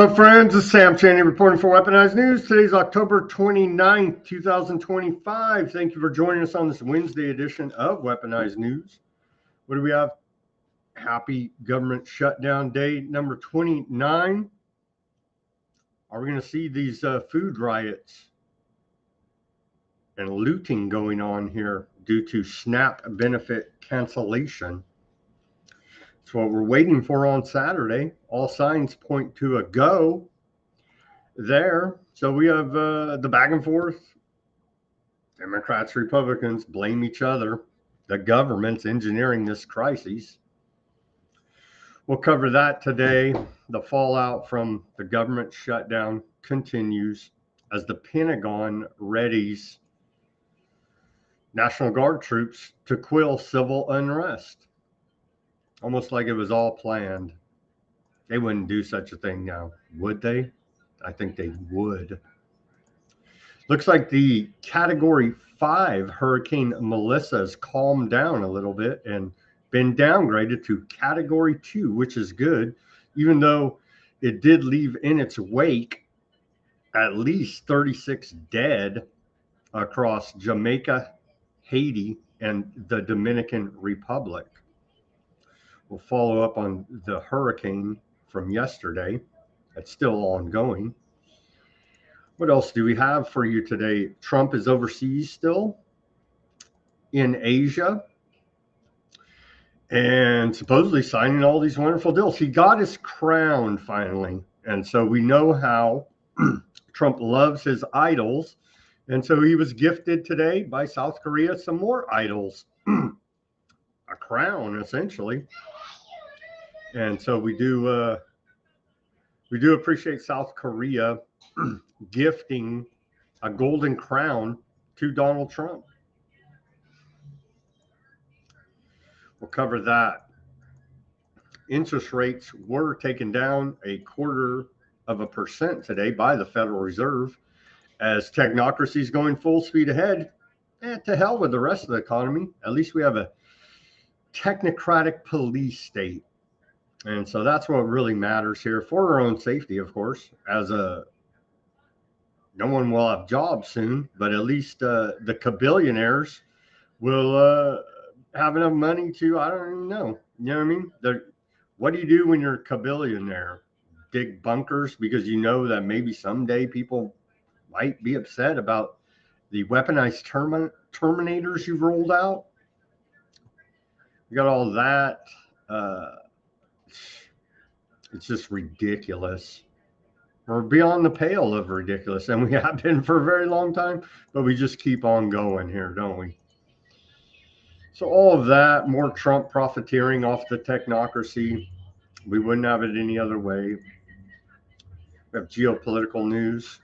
Hello, friends. This is Sam Chaney reporting for Weaponized News. Today's October 29th, 2025. Thank you for joining us on this Wednesday edition of Weaponized News. What do we have? Happy government shutdown day number 29. Are we going to see these food riots and looting going on here due to SNAP benefit cancellation? That's what we're waiting for on Saturday. All signs point to a go there. So we have the back and forth. Democrats, Republicans blame each other. The government's engineering this crisis. We'll cover that today. The fallout from the government shutdown continues as the Pentagon readies National Guard troops to quell civil unrest. Almost like it was all planned. They wouldn't do such a thing now, would they? I think they would. Looks like the Category 5 Hurricane Melissa has calmed down a little bit and been downgraded to Category 2, which is good, even though it did leave in its wake at least 36 dead across Jamaica, Haiti, and the Dominican Republic. We'll follow up on the hurricane from yesterday. It's still ongoing. What else do we have for you today? Trump is overseas still in Asia and supposedly signing all these wonderful deals. He got his crown finally. And so we know how Trump loves his idols. And so he was gifted today by South Korea some more idols, a crown essentially. And so we do appreciate South Korea gifting a golden crown to Donald Trump. We'll cover that. Interest rates were taken down 0.25% today by the Federal Reserve as technocracy is going full speed ahead. To hell with the rest of the economy. At least we have a technocratic police state. And so that's what really matters here for our own safety, of course. No one will have jobs soon, but at least the kabillionaires will have enough money to, I don't even know. You know what I mean? What do you do when you're a kabillionaire? Dig bunkers because you know that maybe someday people might be upset about the weaponized terminators you've rolled out. You got all that. It's just ridiculous. We're beyond the pale of ridiculous, and we have been for a very long time, but we just keep on going here, don't we? So all of that, more Trump profiteering off the technocracy. We wouldn't have it any other way. We have geopolitical news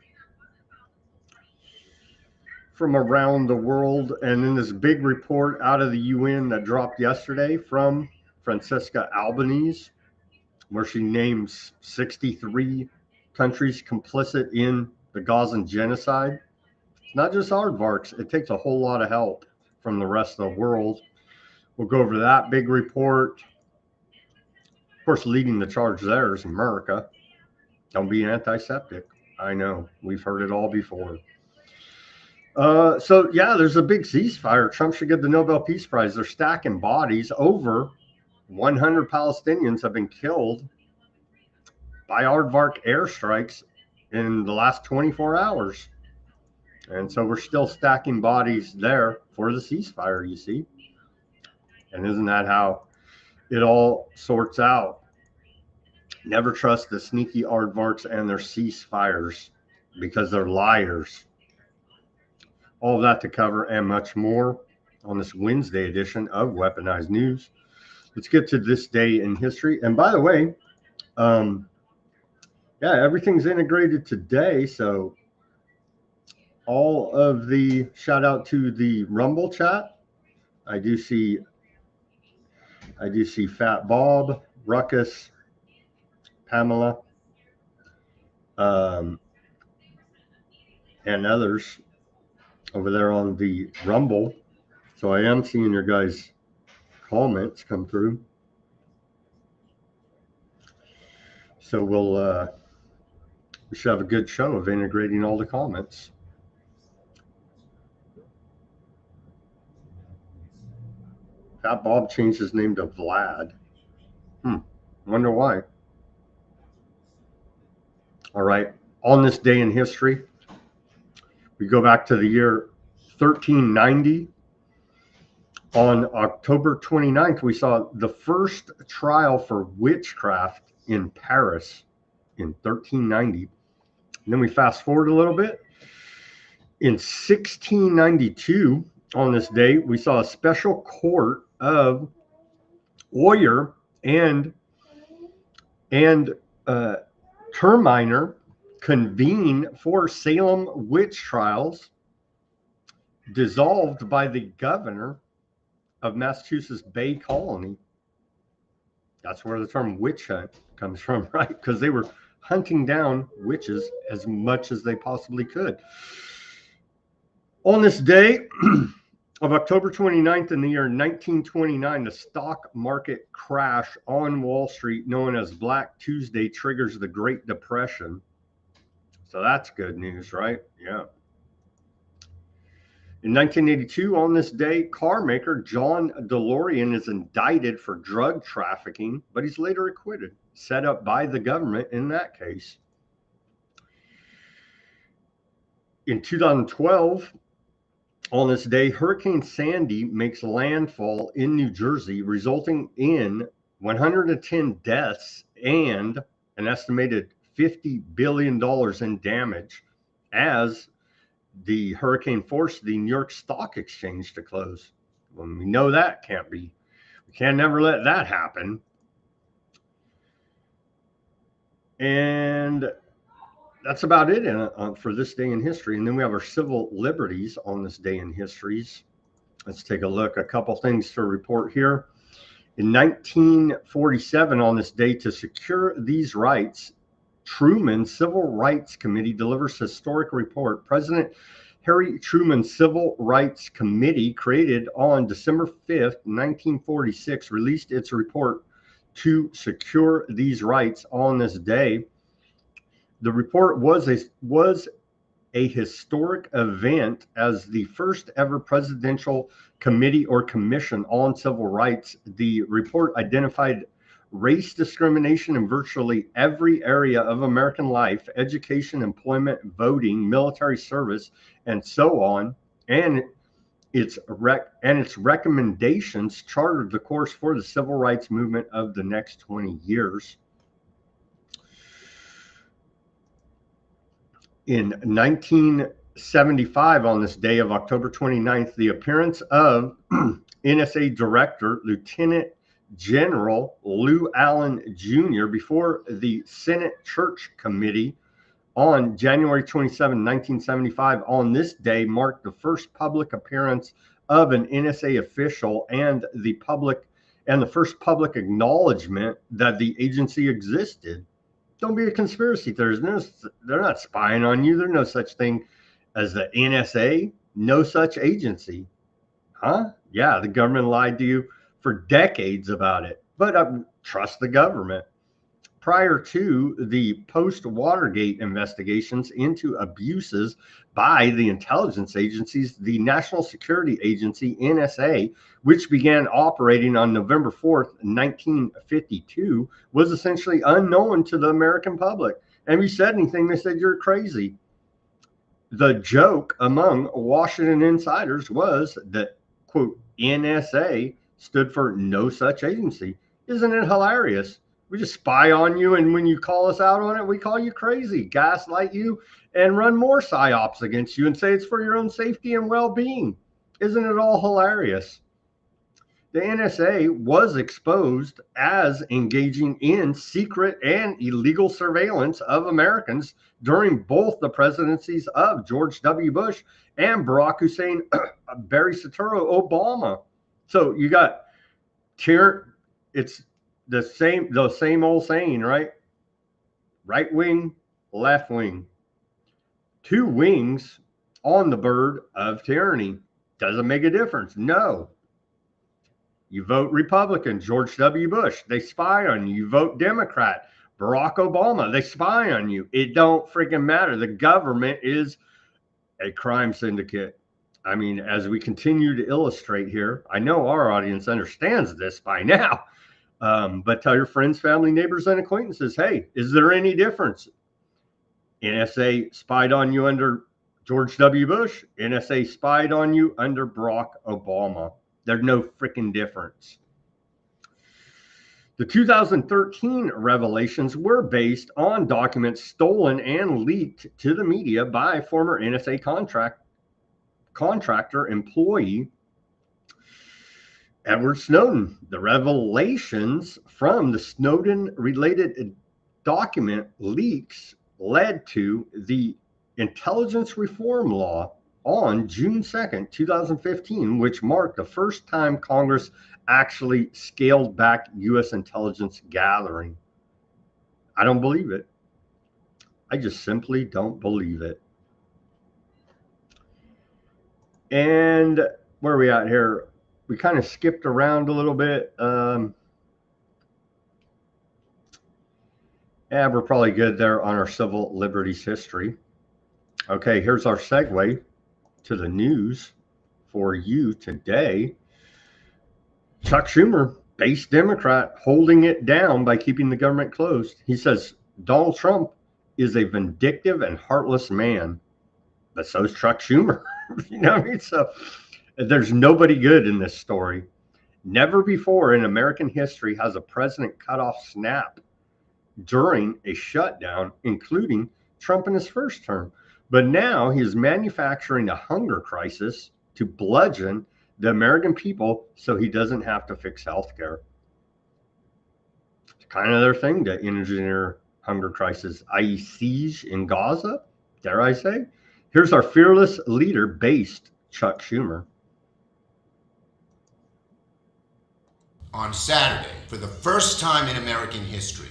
from around the world, and then this big report out of the UN that dropped yesterday from Francesca Albanese, where she names 63 countries complicit in the Gazan genocide. It's not just aardvarks. It takes a whole lot of help from the rest of the world. We'll go over that big report. Of course, leading the charge there is America. Don't be antiseptic. I know. We've heard it all before. So, yeah, there's a big ceasefire. Trump should get the Nobel Peace Prize. They're stacking bodies. Over 100 Palestinians have been killed by aardvark airstrikes in the last 24 hours. And so we're still stacking bodies there for the ceasefire, you see. And isn't that how it all sorts out? Never trust the sneaky aardvarks and their ceasefires because they're liars. All of that to cover and much more on this Wednesday edition of Weaponized News. Let's get to this day in history. And by the way, everything's integrated today. So all of the shout out to the Rumble chat. I do see Fat Bob, Ruckus, Pamela, and others over there on the Rumble. So I am seeing your guys' comments come through. So we'll We should have a good show of integrating all the comments. Fat Bob changed his name to Vlad. Wonder why. All right. On this day in history, we go back to the year 1390. On October 29th, we saw the first trial for witchcraft in Paris in 1390. And then we fast forward a little bit. In 1692, on this day, we saw a special court of Oyer and Terminer convene for Salem witch trials, dissolved by the governor of Massachusetts Bay Colony. That's where the term witch hunt comes from, right? Because they were hunting down witches as much as they possibly could. On this day of October 29th in the year 1929, the stock market crash on Wall Street, known as Black Tuesday, triggers the Great Depression. So that's good news, right? Yeah. In 1982, on this day, car maker John DeLorean is indicted for drug trafficking, but he's later acquitted, set up by the government in that case. In 2012, on this day, Hurricane Sandy makes landfall in New Jersey, resulting in 110 deaths and an estimated $50 billion in damage, as the hurricane forced the New York Stock Exchange to close. Well, we know that can't be. We can never let that happen. And that's about it for this day in history. And then we have our civil liberties on this day in histories. Let's take a look. A couple things to report here. In 1947, on this day, to secure these rights, Truman's Civil Rights Committee delivers historic report. President Harry Truman's Civil Rights Committee, created on December 5th, 1946, released its report to secure these rights on this day. The report was a historic event as the first ever presidential committee or commission on civil rights. The report identified race discrimination in virtually every area of American life: education, employment, voting, military service, and so on. And its recommendations chartered the course for the civil rights movement of the next 20 years. In 1975, on this day of October 29th, the appearance of NSA Director Lieutenant General Lou Allen Jr. before the Senate Church Committee on January 27, 1975. On this day marked the first public appearance of an NSA official and the first public acknowledgement that the agency existed. Don't be a conspiracy theorist. They're not spying on you. There's no such thing as the NSA. No such agency. Huh? Yeah, the government lied to you for decades about it. But trust the government. Prior to the post-Watergate investigations into abuses by the intelligence agencies, the National Security Agency, NSA, which began operating on November 4th, 1952, was essentially unknown to the American public. And if you said anything, they said you're crazy. The joke among Washington insiders was that, quote, NSA stood for no such agency. Isn't it hilarious? We just spy on you, and when you call us out on it, we call you crazy, gaslight you, and run more psyops against you and say it's for your own safety and well-being. Isn't it all hilarious? The NSA was exposed as engaging in secret and illegal surveillance of Americans during both the presidencies of George W. Bush and Barack Hussein Barry Soetoro Obama. So you got it's the same old saying, right? Right wing, left wing. Two wings on the bird of tyranny. Doesn't make a difference. No. You vote Republican, George W. Bush. They spy on you. You vote Democrat, Barack Obama, they spy on you. It don't freaking matter. The government is a crime syndicate. I mean, as we continue to illustrate here, I know our audience understands this by now, but tell your friends, family, neighbors, and acquaintances, hey, is there any difference? NSA spied on you under George W. Bush. NSA spied on you under Barack Obama. There's no freaking difference. The 2013 revelations were based on documents stolen and leaked to the media by former NSA contractor employee Edward Snowden. The revelations from the Snowden-related document leaks led to the Intelligence Reform Law on June 2nd, 2015, which marked the first time Congress actually scaled back U.S. intelligence gathering. I don't believe it. I just simply don't believe it. And where are we at here? We kind of skipped around a little bit. Yeah, we're probably good there on our civil liberties history. Okay, here's our segue to the news for you today. Chuck Schumer, base Democrat, holding it down by keeping the government closed. He says Donald Trump is a vindictive and heartless man, but so is Chuck Schumer. You know what I mean? So there's nobody good in this story. Never before in American history has a president cut off snap during a shutdown, including Trump in his first term. But now he is manufacturing a hunger crisis to bludgeon the American people so he doesn't have to fix healthcare. It's kind of their thing to engineer hunger crisis, i.e. siege in Gaza, dare I say. Here's our fearless leader based Chuck Schumer. On Saturday, for the first time in American history,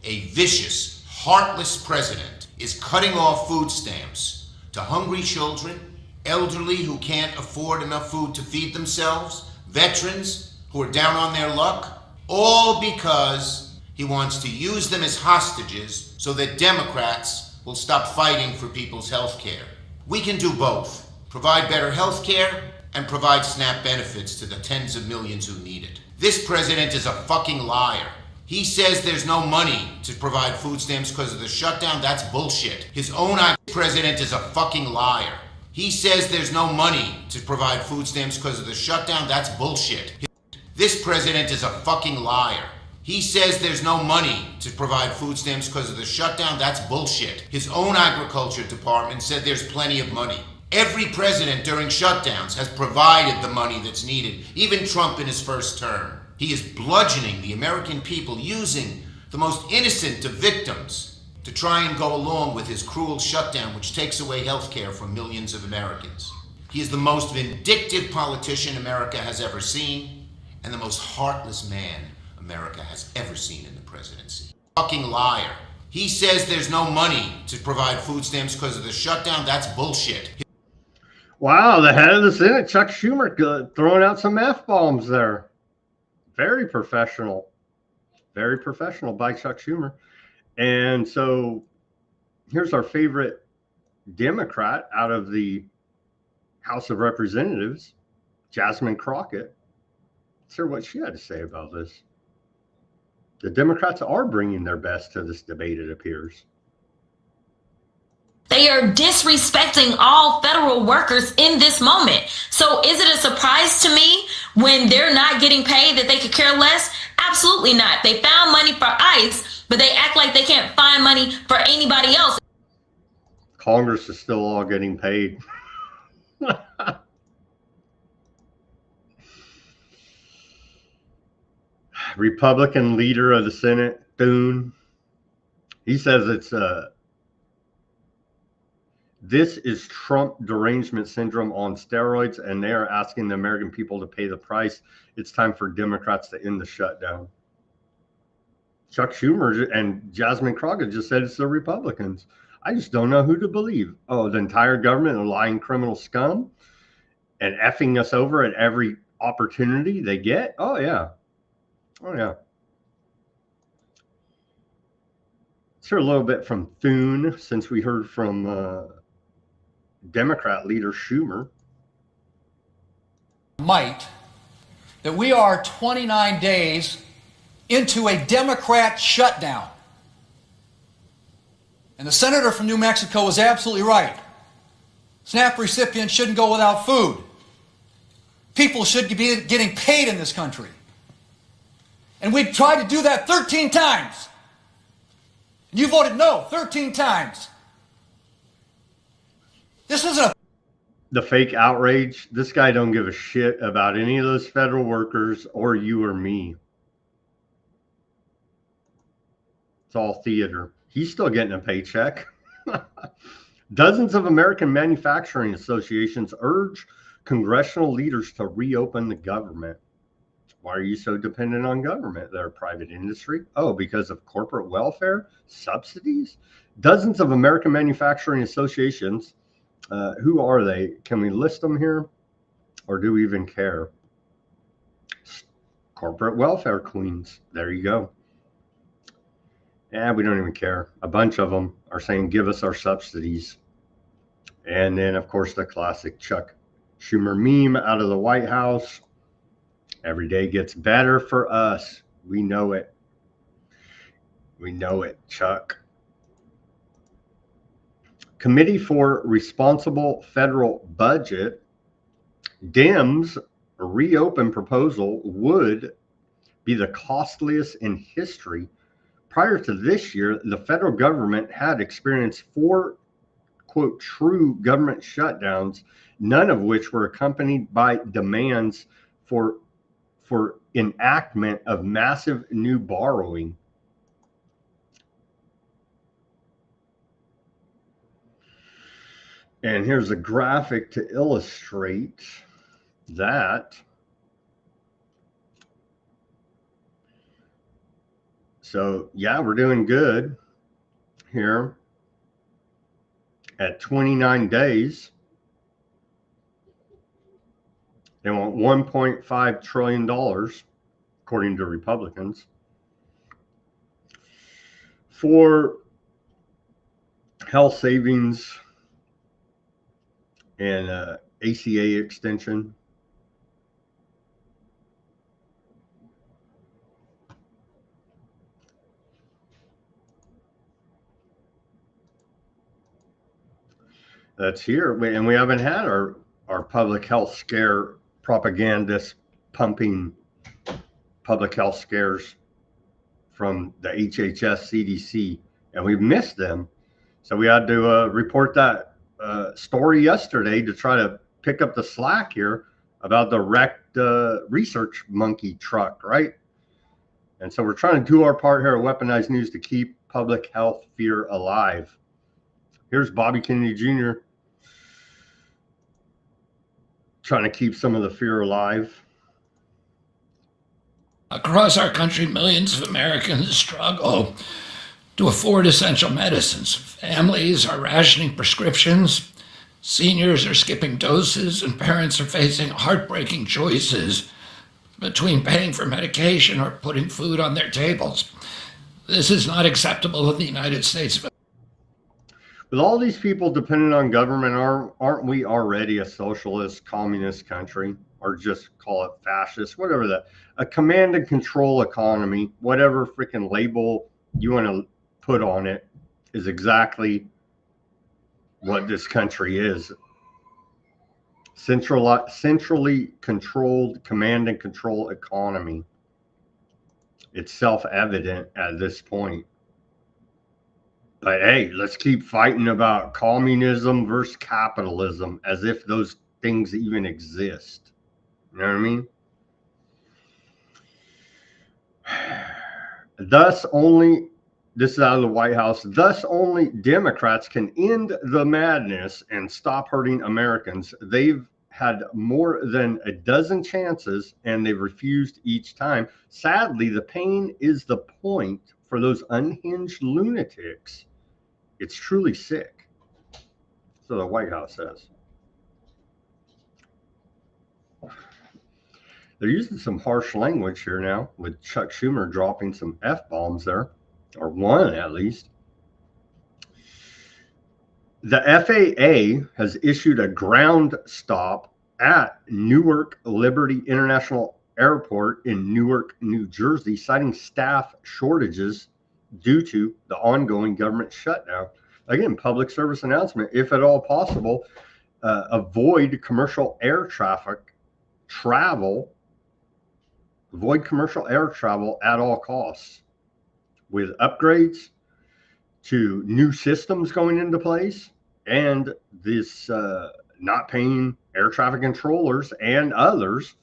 a vicious, heartless president is cutting off food stamps to hungry children, elderly who can't afford enough food to feed themselves, veterans who are down on their luck, all because he wants to use them as hostages so that Democrats will stop fighting for people's health care. We can do both, provide better health care and provide SNAP benefits to the tens of millions who need it. This president is a fucking liar. He says there's no money to provide food stamps because of the shutdown. That's bullshit. His own president is a fucking liar. He says there's no money to provide food stamps because of the shutdown. That's bullshit. This president is a fucking liar. He says there's no money to provide food stamps because of the shutdown. That's bullshit. His own agriculture department said there's plenty of money. Every president during shutdowns has provided the money that's needed, even Trump in his first term. He is bludgeoning the American people, using the most innocent of victims to try and go along with his cruel shutdown, which takes away health care from millions of Americans. He is the most vindictive politician America has ever seen, and the most heartless man America has ever seen in the presidency. Fucking liar. He says there's no money to provide food stamps because of the shutdown. That's bullshit. Wow, the head of the Senate, Chuck Schumer, throwing out some F-bombs there. Very professional by Chuck Schumer. And so here's our favorite Democrat out of the House of Representatives, Jasmine Crockett. Let's hear what she had to say about this. The Democrats are bringing their best to this debate, it appears. They are disrespecting all federal workers in this moment. So is it a surprise to me when they're not getting paid that they could care less? Absolutely not. They found money for ICE, but they act like they can't find money for anybody else. Congress is still all getting paid. Republican leader of the Senate, Thune, he says it's this is Trump derangement syndrome on steroids, and they are asking the American people to pay the price. It's time for Democrats to end the shutdown. Chuck Schumer and Jasmine Crockett just said it's the Republicans. I just don't know who to believe. Oh, the entire government of lying criminal scum and effing us over at every opportunity they get? Oh, yeah. Oh, yeah. Let's hear a little bit from Thune, since we heard from Democrat leader Schumer. That we are 29 days into a Democrat shutdown. And the senator from New Mexico was absolutely right. SNAP recipients shouldn't go without food. People should be getting paid in this country. And we've tried to do that 13 times. And you voted no 13 times. This isn't a... The fake outrage. This guy don't give a shit about any of those federal workers or you or me. It's all theater. He's still getting a paycheck. Dozens of American manufacturing associations urge congressional leaders to reopen the government. Why are you so dependent on government? They're a private industry. Oh, because of corporate welfare subsidies? Dozens of American manufacturing associations. Who are they? Can we list them here? Or do we even care? Corporate welfare queens. There you go. Yeah, we don't even care. A bunch of them are saying, give us our subsidies. And then, of course, the classic Chuck Schumer meme out of the White House. Every day gets better for us. We know it. We know it, Chuck. Committee for Responsible Federal Budget. Dems reopen proposal would be the costliest in history. Prior to this year, the federal government had experienced 4, quote, true government shutdowns, none of which were accompanied by demands for enactment of massive new borrowing. And here's a graphic to illustrate that. So, yeah, we're doing good here at 29 days. They want $1.5 trillion, according to Republicans, for health savings and ACA extension. That's here. And we haven't had our public health scare propagandists pumping public health scares from the HHS, CDC, and we've missed them. So we had to report that story yesterday to try to pick up the slack here about the wrecked research monkey truck, right? And so we're trying to do our part here at Weaponized News to keep public health fear alive. Here's Bobby Kennedy Jr. trying to keep some of the fear alive. Across our country, millions of Americans struggle to afford essential medicines. Families are rationing prescriptions, seniors are skipping doses, and parents are facing heartbreaking choices between paying for medication or putting food on their tables. This is not acceptable in the United States. With all these people dependent on government, aren't we already a socialist, communist country? Or just call it fascist, whatever a command and control economy, whatever freaking label you want to put on it, is exactly what this country is. Centrally controlled command and control economy. It's self-evident at this point. But hey, let's keep fighting about communism versus capitalism as if those things even exist. You know what I mean? This is out of the White House, thus only Democrats can end the madness and stop hurting Americans. They've had more than a dozen chances and they've refused each time. Sadly, the pain is the point for those unhinged lunatics. It's truly sick. So the White House says. They're using some harsh language here now with Chuck Schumer dropping some F-bombs there, or one at least. The FAA has issued a ground stop at Newark Liberty International Airport in Newark, New Jersey, citing staff shortages due to the ongoing government shutdown. Again, public service announcement, if at all possible, avoid commercial air travel at all costs, with upgrades to new systems going into place, and this not paying air traffic controllers and others.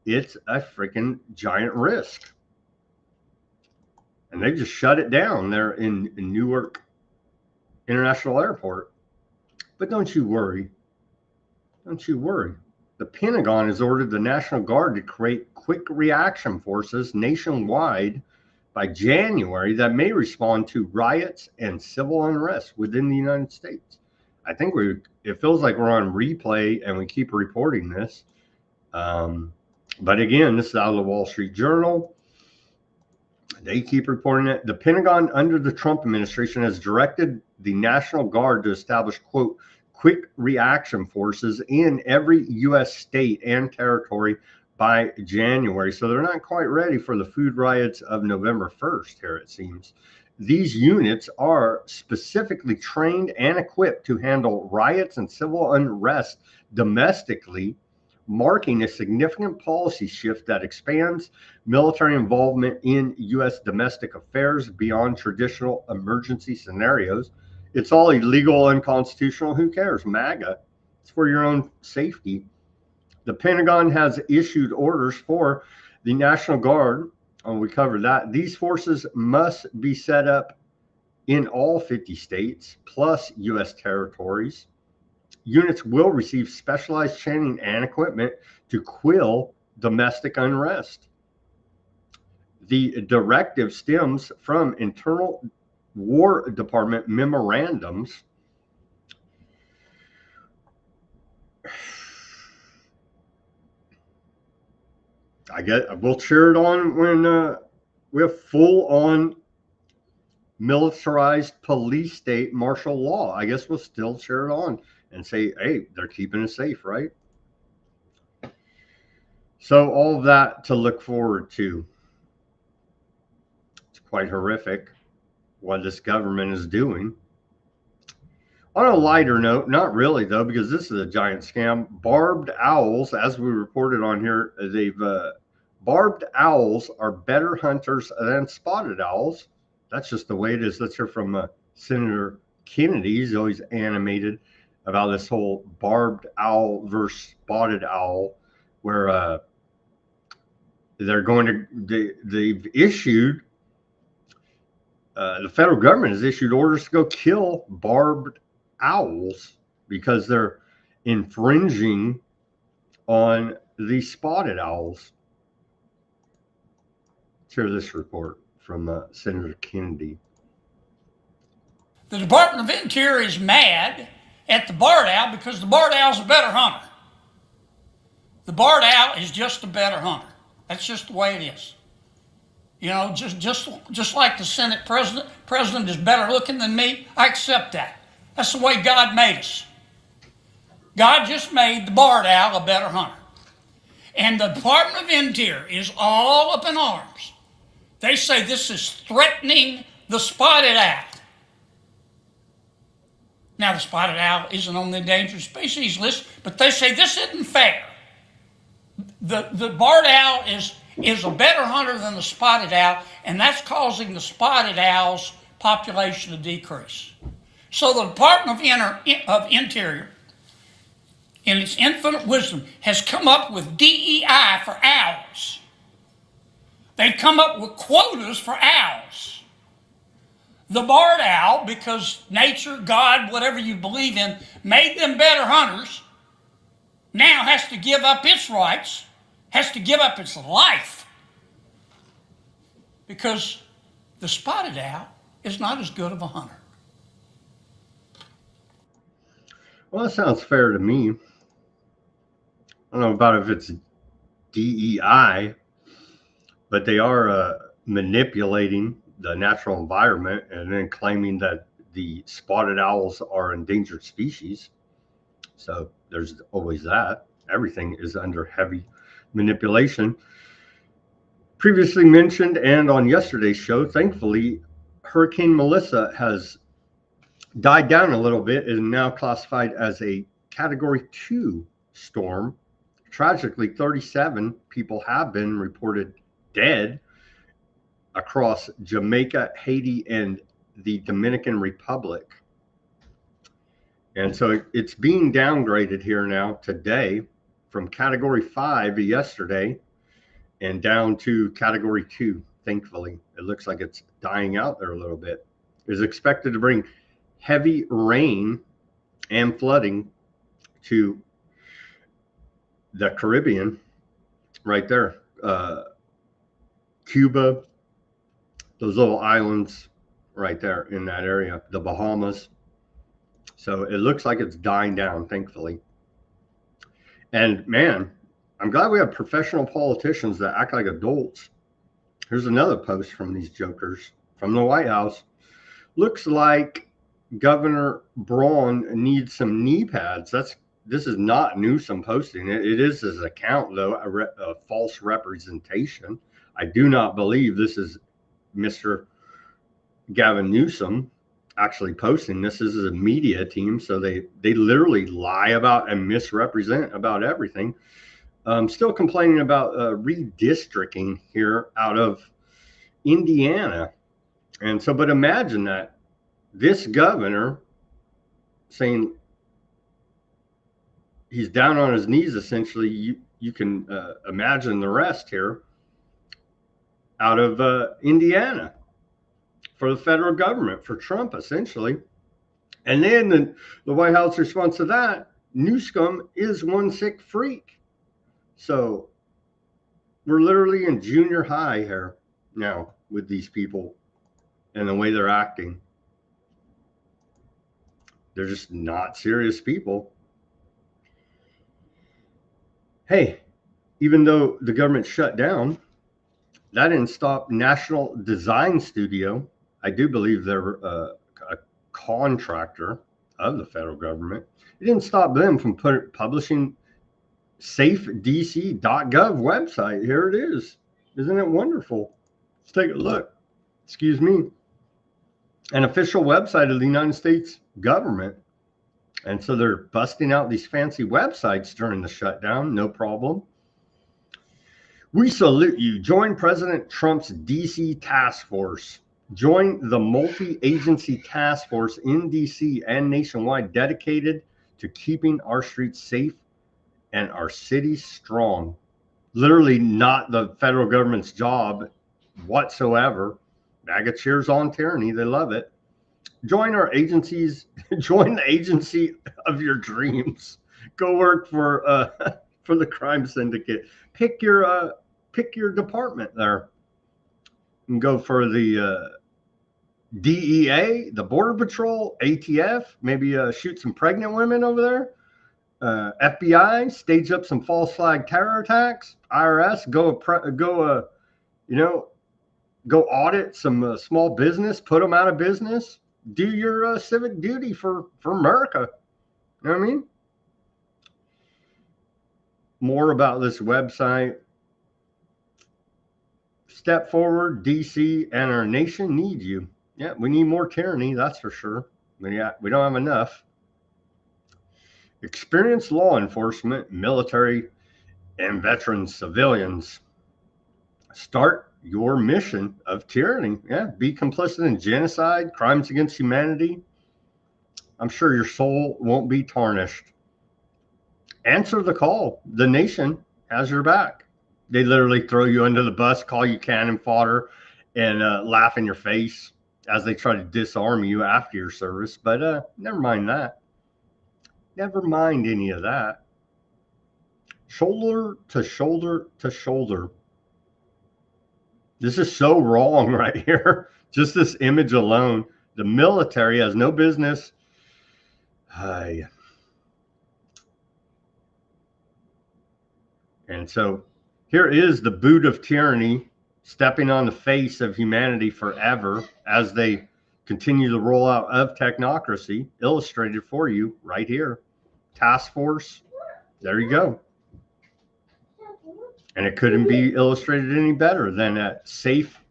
It's a freaking giant risk. And they just shut it down there in Newark International Airport. But don't you worry. Don't you worry. The Pentagon has ordered the National Guard to create quick reaction forces nationwide by January that may respond to riots and civil unrest within the United States. I think it feels like we're on replay and we keep reporting this. But again, this is out of the Wall Street Journal. They keep reporting it. The Pentagon under the Trump administration has directed the National Guard to establish, quote, quick reaction forces in every U.S. state and territory by January. So they're not quite ready for the food riots of November 1st here, it seems. These units are specifically trained and equipped to handle riots and civil unrest domestically, marking a significant policy shift that expands military involvement in U.S. domestic affairs beyond traditional emergency scenarios. It's all illegal, unconstitutional. Who cares? MAGA. It's for your own safety. The Pentagon has issued orders for the National Guard, and we covered that. These forces must be set up in all 50 states plus U.S. territories. Units will receive specialized training and equipment to quell domestic unrest. The directive stems from internal War Department memorandums. We'll cheer it on when we have full-on militarized police state martial law. I guess we'll still cheer it on and say, hey, they're keeping us safe, right? So all of that to look forward to. It's quite horrific what this government is doing. On a lighter note, not really though, because this is a giant scam. Barbed owls, as we reported on here, barbed owls are better hunters than spotted owls. That's just the way it is. Let's hear from Senator Kennedy. He's always animated about this whole barbed owl versus spotted owl, where they've issued, the federal government has issued orders to go kill barbed owls because they're infringing on the spotted owls. Let's hear this report from Senator Kennedy. The Department of Interior is mad at the barred owl because the barred owl is a better hunter. The barred owl is just a better hunter. That's just the way it is. You know, just like the Senate president is better looking than me, I accept that. That's the way God made us. God just made the barred owl a better hunter. And the Department of Interior is all up in arms. They say this is threatening the spotted owl. Now, the spotted owl isn't on the endangered species list, but they say this isn't fair. The barred owl is a better hunter than the spotted owl, and that's causing the spotted owl's population to decrease. So the Department of Interior, in its infinite wisdom, has come up with DEI for owls. They've come up with quotas for owls. The barred owl, because nature, God, whatever you believe in, made them better hunters, now has to give up its rights, has to give up its life, because the spotted owl is not as good of a hunter. Well, that sounds fair to me. I don't know about if it's DEI, but they are manipulating the natural environment and then claiming that the spotted owls are endangered species. So there's always that. Everything is under heavy manipulation. Previously mentioned, and on yesterday's show, thankfully, Hurricane Melissa has died down a little bit, is now classified as a Category 2 storm. Tragically, 37 people have been reported dead across Jamaica, Haiti, and the Dominican Republic. And so it's being downgraded here now today from Category 5 yesterday and down to Category 2, thankfully. It looks like it's dying out there a little bit. It is expected to bring heavy rain and flooding to the Caribbean right there. Cuba, those little islands right there in that area, the Bahamas. So it looks like it's dying down, thankfully. And man, I'm glad we have professional politicians that act like adults. Here's another post from these jokers from the White House. Looks like Governor Braun needs some knee pads. This is not Newsom posting it. It is his account, though, a false representation. I do not believe this is Mr. Gavin Newsom actually posting this. This is a media team, so they literally lie about and misrepresent about everything. Still complaining about redistricting here out of Indiana. And so, but imagine that this governor saying he's down on his knees, essentially. You can imagine the rest here out of Indiana for the federal government, for Trump, essentially. And then the White House response to that, Newsom is one sick freak. So we're literally in junior high here now with these people and the way they're acting. They're just not serious people. Hey, even though the government shut down, that didn't stop National Design Studio. I do believe they're a contractor of the federal government. It didn't stop them from publishing safedc.gov website. Here it is. Isn't it wonderful? Let's take a look. Excuse me. An official website of the United States government. And so they're busting out these fancy websites during the shutdown. No problem. We salute you. Join President Trump's DC task force. Join the multi-agency task force in DC and nationwide dedicated to keeping our streets safe and our cities strong. Literally not the federal government's job whatsoever. MAGA cheers on tyranny. They love it. Join our agencies. Join the agency of your dreams. Go work for the crime syndicate. Pick your department there. And go for the DEA, the Border Patrol, ATF. Maybe shoot some pregnant women over there. FBI, stage up some false flag terror attacks. IRS, go audit some small business, put them out of business. Do your civic duty for America. You know what I mean? More about this website. Step forward, DC and our nation need you. Yeah, we need more tyranny, that's for sure. But yeah, we don't have enough. Experienced law enforcement, military, and veteran civilians. Start your mission of tyranny. Yeah, be complicit in genocide, crimes against humanity. I'm sure your soul won't be tarnished. Answer the call. The nation has your back. They literally throw you under the bus, call you cannon fodder, and laugh in your face as they try to disarm you after your service. But never mind that. Never mind any of that. Shoulder to shoulder to shoulder. This is so wrong right here. Just this image alone. The military has no business. And so here is the boot of tyranny stepping on the face of humanity forever as they continue the rollout of technocracy, illustrated for you right here. Task force, there you go. And it couldn't be illustrated any better than at safedc.gov.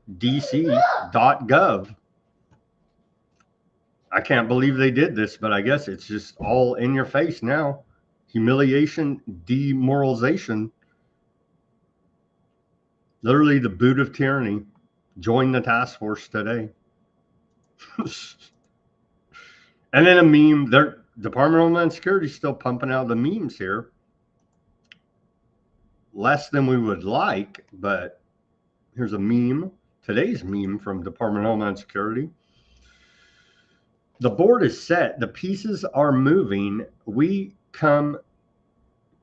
I can't believe they did this, but I guess it's just all in your face now. Humiliation, demoralization. Literally the boot of tyranny. Join the task force today. And then a meme. Their Department of Homeland Security is still pumping out the memes here. Less than we would like, but here's a meme. Today's meme from Department of Homeland Security. The board is set. The pieces are moving. We come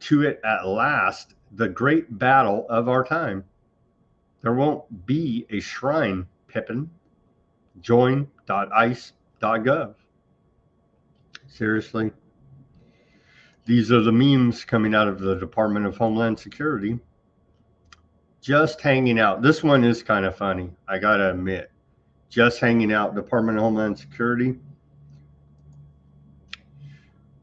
to it at last. The great battle of our time. There won't be a shrine, Pippin. Join.ice.gov. Seriously. These are the memes coming out of the Department of Homeland Security. Just hanging out. This one is kind of funny, I gotta admit. Just hanging out, Department of Homeland Security.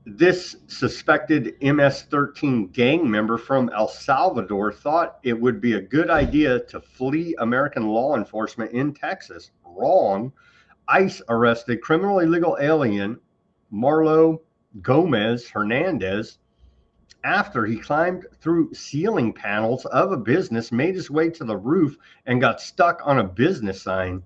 This suspected MS-13 gang member from El Salvador thought it would be a good idea to flee American law enforcement in Texas. Wrong. ICE arrested criminal illegal alien Marlo Gomez Hernandez after he climbed through ceiling panels of a business, made his way to the roof, and got stuck on a business sign.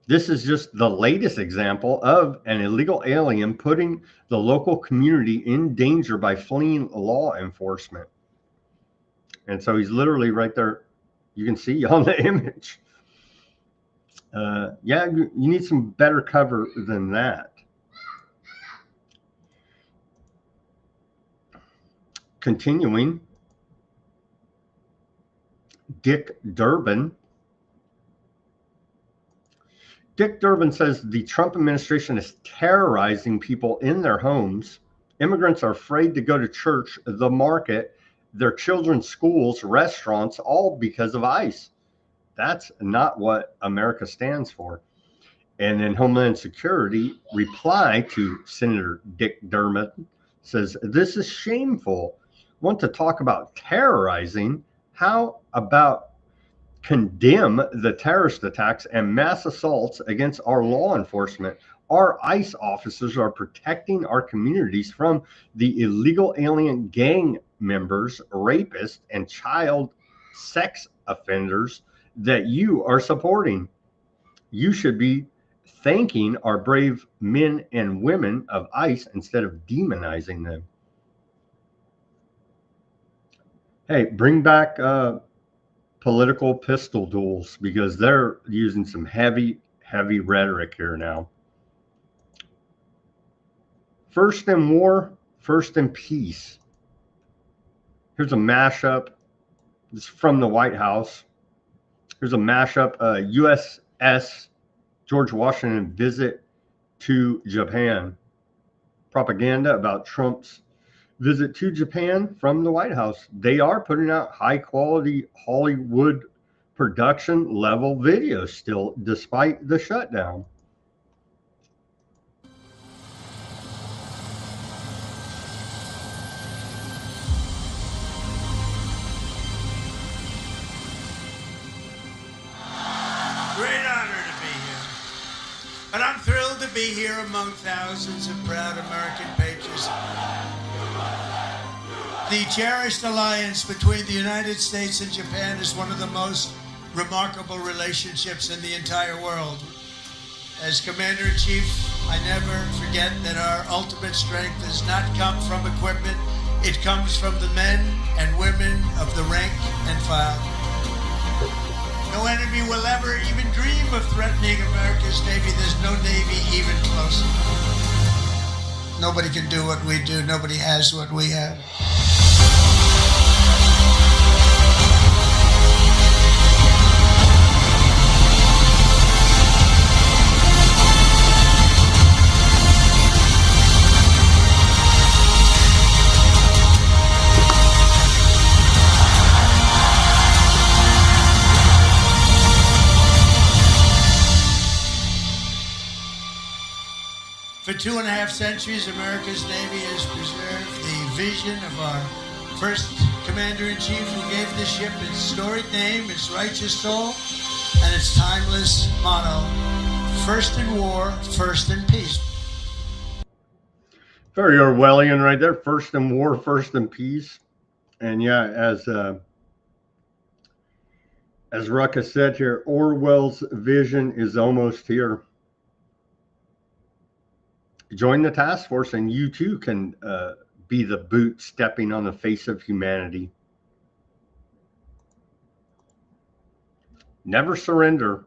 This is just the latest example of an illegal alien putting the local community in danger by fleeing law enforcement. And so he's literally right there. You can see on the image. Yeah, you need some better cover than that. Continuing, Dick Durbin. Dick Durbin says the Trump administration is terrorizing people in their homes. Immigrants are afraid to go to church, the market, their children's schools, restaurants, all because of ICE. That's not what America stands for. And then Homeland Security reply to Senator Dick Durbin says, this is shameful. Want to talk about terrorizing? How about condemn the terrorist attacks and mass assaults against our law enforcement? Our ICE officers are protecting our communities from the illegal alien gang members, rapists, and child sex offenders that you are supporting. You should be thanking our brave men and women of ICE instead of demonizing them. Hey, bring back political pistol duels, because they're using some heavy rhetoric here now. First in war, first in peace. Here's a mashup. This is from the White House. Here's a mashup. USS George Washington visit to Japan. Propaganda about Trump's visit to Japan from the White House. They are putting out high quality Hollywood production level videos still, despite the shutdown. Great honor to be here. And I'm thrilled to be here among thousands of proud American patriots. The cherished alliance between the United States and Japan is one of the most remarkable relationships in the entire world. As Commander-in-Chief, I never forget that our ultimate strength does not come from equipment. It comes from the men and women of the rank and file. No enemy will ever even dream of threatening America's Navy. There's no Navy even close. Nobody can do what we do. Nobody has what we have. 2.5 centuries, America's Navy has preserved the vision of our first Commander-in-Chief, who gave the ship its storied name, its righteous soul, and its timeless motto, first in war, first in peace. Very Orwellian right there. First in war, first in peace. And yeah, as Ruckus said here, Orwell's vision is almost here. Join the task force and you too can be the boot stepping on the face of humanity. Never surrender.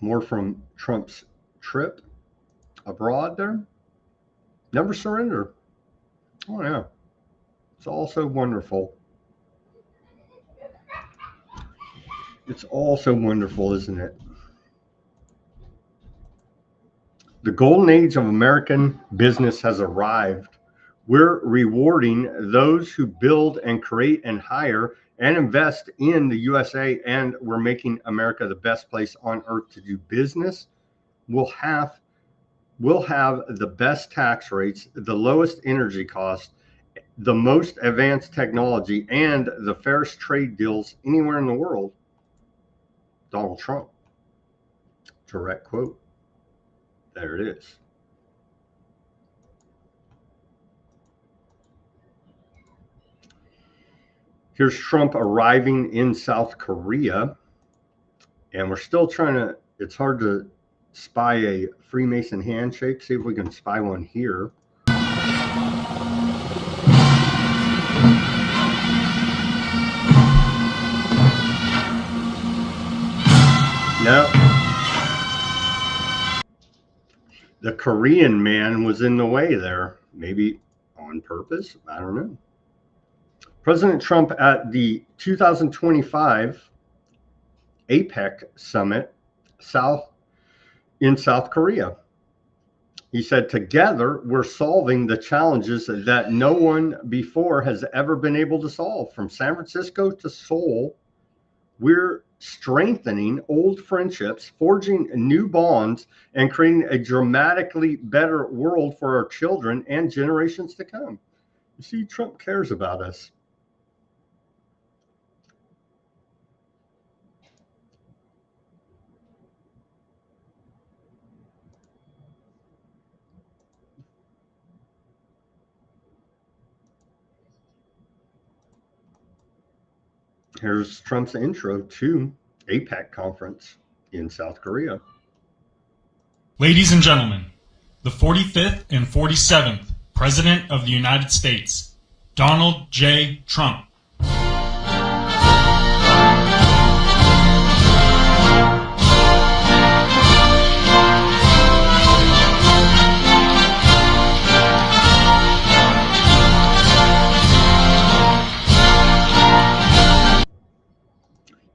More from Trump's trip abroad there. Never surrender. Oh yeah. It's all so wonderful. It's all so wonderful, isn't it? The golden age of American business has arrived. We're rewarding those who build and create and hire and invest in the USA, and we're making America the best place on earth to do business. We'll have the best tax rates, the lowest energy costs, the most advanced technology, and the fairest trade deals anywhere in the world. Donald Trump. Direct quote. There it is. Here's Trump arriving in South Korea. And we're still trying to, it's hard to spy a Freemason handshake. See if we can spy one here. No. The Korean man was in the way there, maybe on purpose. I don't know. President Trump at the 2025 APEC summit in South Korea. He said, together, we're solving the challenges that no one before has ever been able to solve. From San Francisco to Seoul, we're strengthening old friendships, forging new bonds, and creating a dramatically better world for our children and generations to come. You see, Trump cares about us. Here's Trump's intro to APEC conference in South Korea. Ladies and gentlemen, the 45th and 47th President of the United States, Donald J. Trump.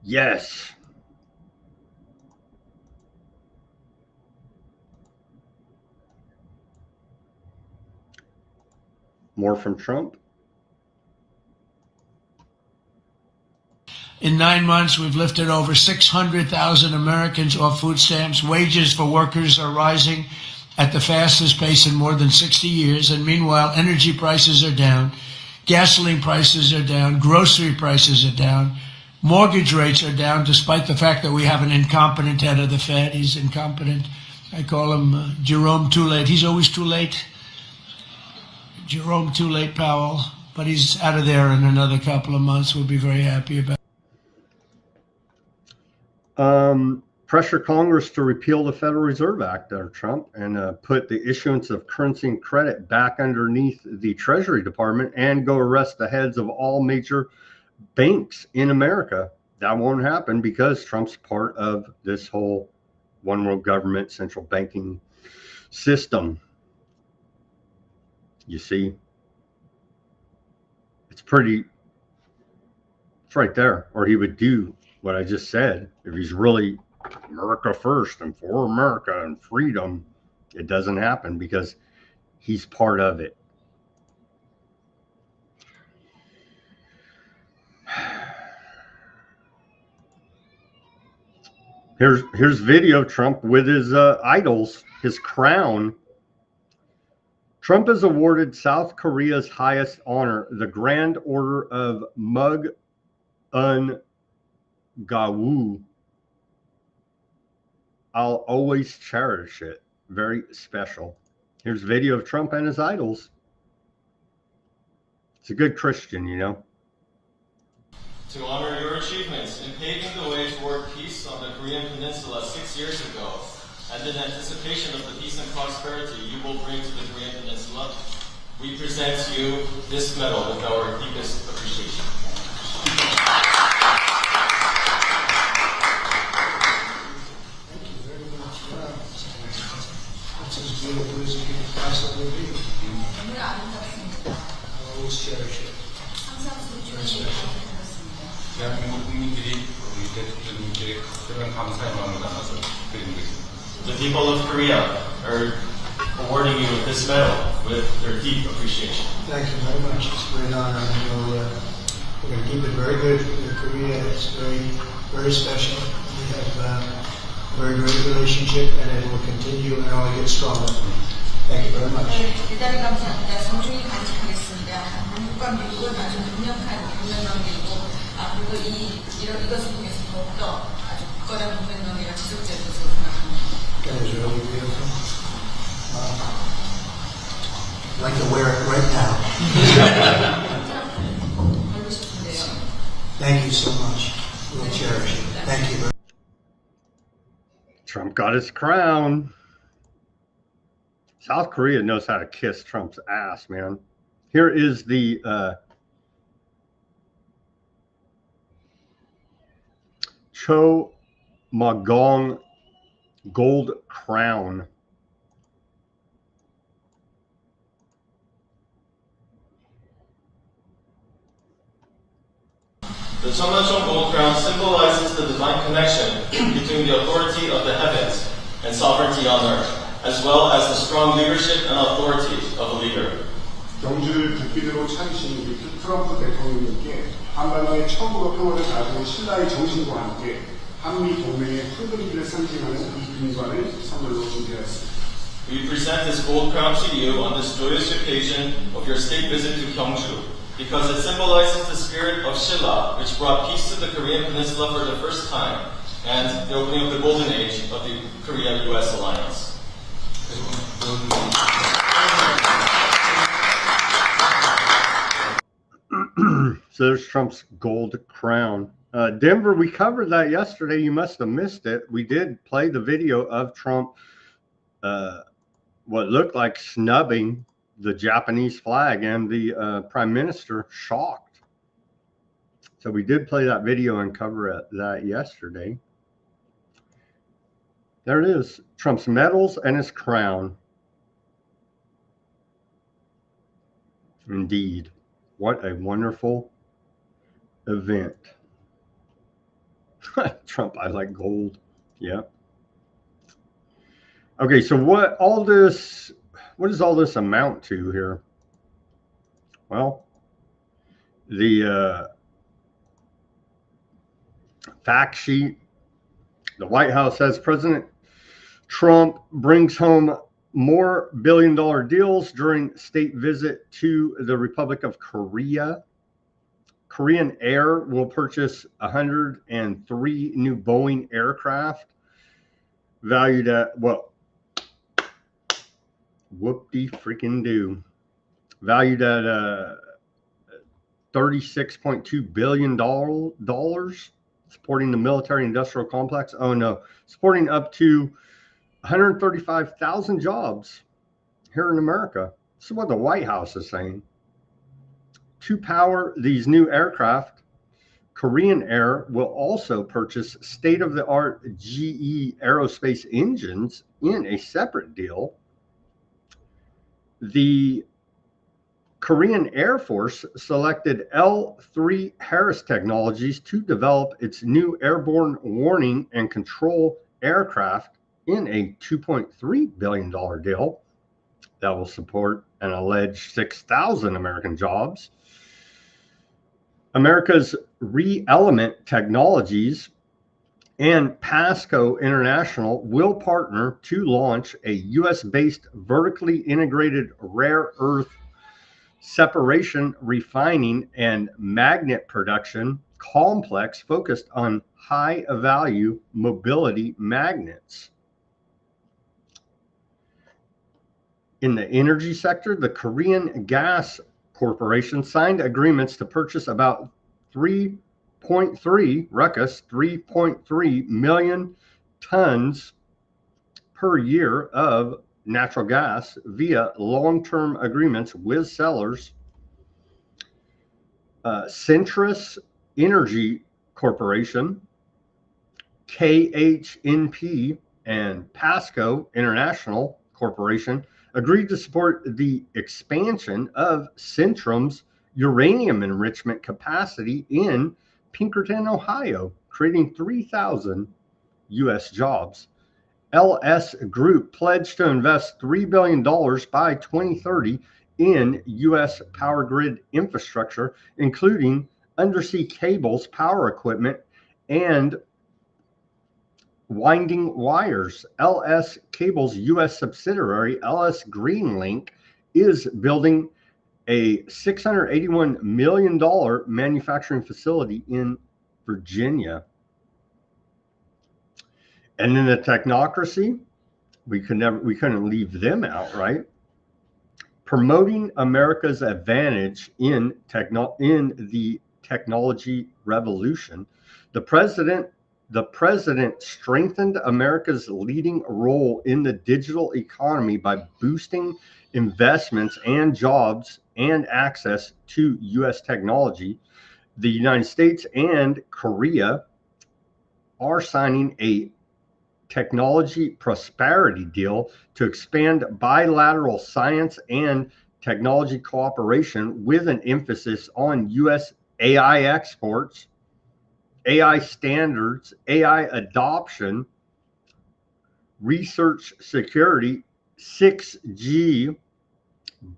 Yes. More from Trump. In 9 months, we've lifted over 600,000 Americans off food stamps. Wages for workers are rising at the fastest pace in more than 60 years. And meanwhile, energy prices are down, gasoline prices are down, grocery prices are down, mortgage rates are down, despite the fact that we have an incompetent head of the Fed. He's incompetent. I call him Jerome Too Late. He's always too late. Jerome Too Late Powell. But he's out of there in another couple of months. We'll be very happy about it. Pressure Congress to repeal the Federal Reserve Act there, Trump, and put the issuance of currency and credit back underneath the Treasury Department and go arrest the heads of all major banks in America. That won't happen because Trump's part of this whole one world government central banking system. You see, it's right there. Or he would do what I just said if he's really America first and for America and freedom. It doesn't happen because he's part of it. Here's video Trump with his idols his crown. Trump has awarded South Korea's highest honor, the Grand Order of Mug-un-gawu. I'll always cherish it. Very special. Here's a video of Trump and his idols. It's a good Christian, you know. To honor your achievements in paving the way toward peace on the Korean Peninsula 6 years ago, and in anticipation of the peace and prosperity you will bring to the Korean Peninsula, we present to you this medal with our deepest appreciation. Thank you very much. That's as beautiful as it can possibly be. I'll always cherish it. Very special. 대한민국 국민들이 우리 대통령님께 특별한 감사의 마음을 담아서 드리는 것입니다. The people of Korea are awarding you with this medal with their deep appreciation. Thank you very much. It's a great honor. I know we're going to keep it very good. Korea is very, very special. We have a very great relationship, and it will continue and only get stronger. Thank you very much. 대단히 감사합니다. 소중히 간직하겠습니다. 한국과 미국은 아주 강력한 동맹관계이고 그리고 이것을 통해서 더욱더 아주 굳건한 동맹관계가 지속될 것으로 생각합니다. That is really beautiful. I'd like to wear it right now. Thank you so much. We'll cherish it. Thank you very much. Trump got his crown. South Korea knows how to kiss Trump's ass, man. Here is the Cho Magong gold crown. The Cheonmachong gold crown symbolizes the divine connection between the authority of the heavens and sovereignty on earth, as well as the strong leadership and authority of a leader. 경주를 국비대로 차리신 우리 트럼프 대통령님께 한반도의 처음으로 평화를 가져온 신라의 정신과 함께 한미 동맹의 흔들림을 상징하는 이 금관을 선물로 준비하였습니다. We present this gold crown to you on this joyous occasion of your state visit to Gyeongju, because it symbolizes the spirit of Shilla, which brought peace to the Korean Peninsula for the first time, and the opening of the golden age of the Korea-U.S. alliance. So there's Trump's gold crown. Denver, we covered that yesterday. You must have missed it. We did play the video of Trump, what looked like snubbing the Japanese flag, and the prime minister shocked. So we did play that video and cover that yesterday. There it is, Trump's medals and his crown. Indeed, what a wonderful event. Trump, I like gold. Yeah. Okay, so what does all this amount to here? Well, the fact sheet, the White House says President Trump brings home more billion-dollar deals during state visit to the Republic of Korea. Korean Air will purchase 103 new Boeing aircraft valued at, well, whoop-de-freaking-do, valued at $36.2 billion, supporting the military-industrial complex. Oh, no, supporting up to 135,000 jobs here in America. This is what the White House is saying. To power these new aircraft, Korean Air will also purchase state-of-the-art GE aerospace engines in a separate deal. The Korean Air Force selected L3 Harris Technologies to develop its new airborne warning and control aircraft in a $2.3 billion deal that will support an alleged 6,000 American jobs. America's Re-Element Technologies and Pasco International will partner to launch a U.S.-based vertically integrated rare earth separation, refining, and magnet production complex focused on high-value mobility magnets. In the energy sector, the Korean Gas Corporation signed agreements to purchase about 3.3 million tons per year of natural gas via long-term agreements with sellers. Centrus Energy Corporation, KHNP, and Pasco International Corporation agreed to support the expansion of Centrum's uranium enrichment capacity in Pinkerton, Ohio, creating 3,000 U.S. jobs. LS Group pledged to invest $3 billion by 2030 in U.S. power grid infrastructure, including undersea cables, power equipment, and winding wires. LS Cable's U.S. subsidiary, LS Greenlink, is building a $681 million manufacturing facility in Virginia. And then the technocracy, we couldn't leave them out, right? Promoting America's advantage in the technology revolution. The president strengthened America's leading role in the digital economy by boosting investments and jobs and access to U.S. technology. The United States and Korea are signing a technology prosperity deal to expand bilateral science and technology cooperation with an emphasis on U.S. AI exports, AI standards, AI adoption, research security, 6G,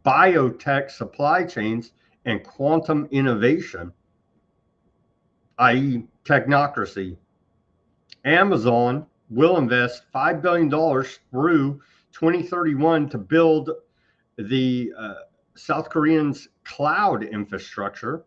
biotech supply chains, and quantum innovation, i.e. technocracy. Amazon will invest $5 billion through 2031 to build the South Koreans' cloud infrastructure,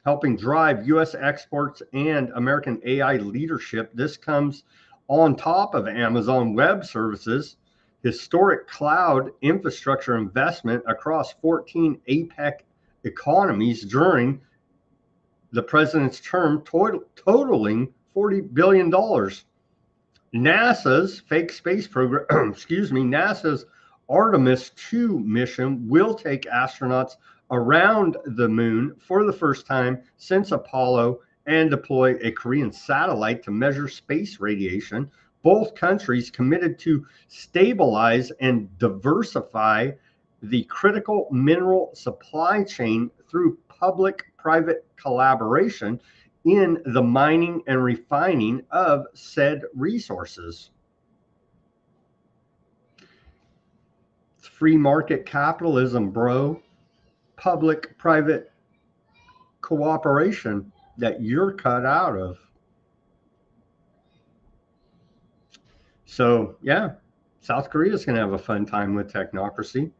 helping drive U.S. exports and American AI leadership. This comes on top of Amazon Web Services' historic cloud infrastructure investment across 14 APEC economies during the president's term, totaling $40 billion. NASA's fake space program, NASA's Artemis 2 mission will take astronauts around the moon for the first time since Apollo and deploy a Korean satellite to measure space radiation. Both countries committed to stabilize and diversify the critical mineral supply chain through public-private collaboration in the mining and refining of said resources. Free market capitalism, bro. Public-private cooperation that you're cut out of. So, yeah, South Korea is going to have a fun time with technocracy.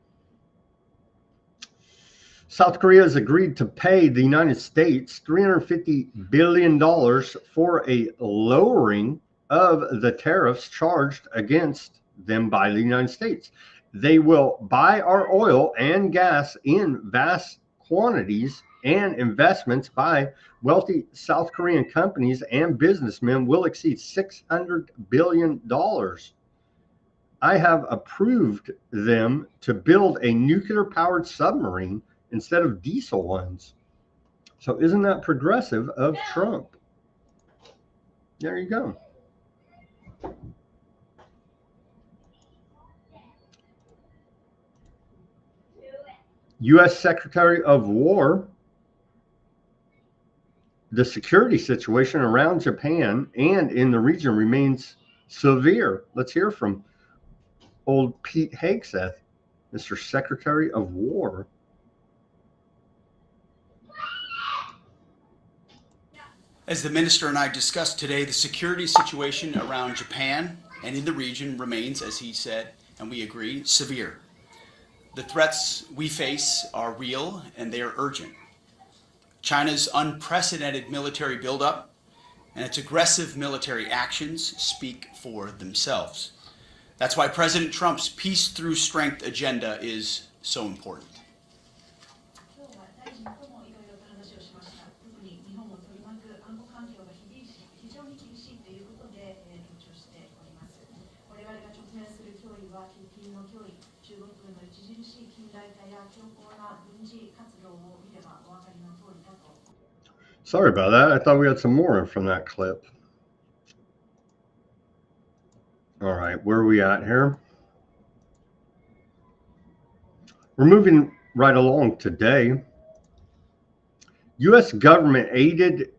South Korea has agreed to pay the United States $350 billion for a lowering of the tariffs charged against them by the United States. They will buy our oil and gas in vast quantities, and investments by wealthy South Korean companies and businessmen will exceed $600 billion. I have approved them to build a nuclear-powered submarine instead of diesel ones. So isn't that progressive of Trump? There you go. U.S. Secretary of War, the security situation around Japan and in the region remains severe. Let's hear from old Pete Hegseth, Mr. Secretary of War. As the minister and I discussed today, the security situation around Japan and in the region remains, as he said, and we agree, severe. The threats we face are real and they are urgent. China's unprecedented military buildup and its aggressive military actions speak for themselves. That's why President Trump's peace through strength agenda is so important. Sorry about that. I thought we had some more from that clip. All right, where are we at here? We're moving right along today. U.S. government aided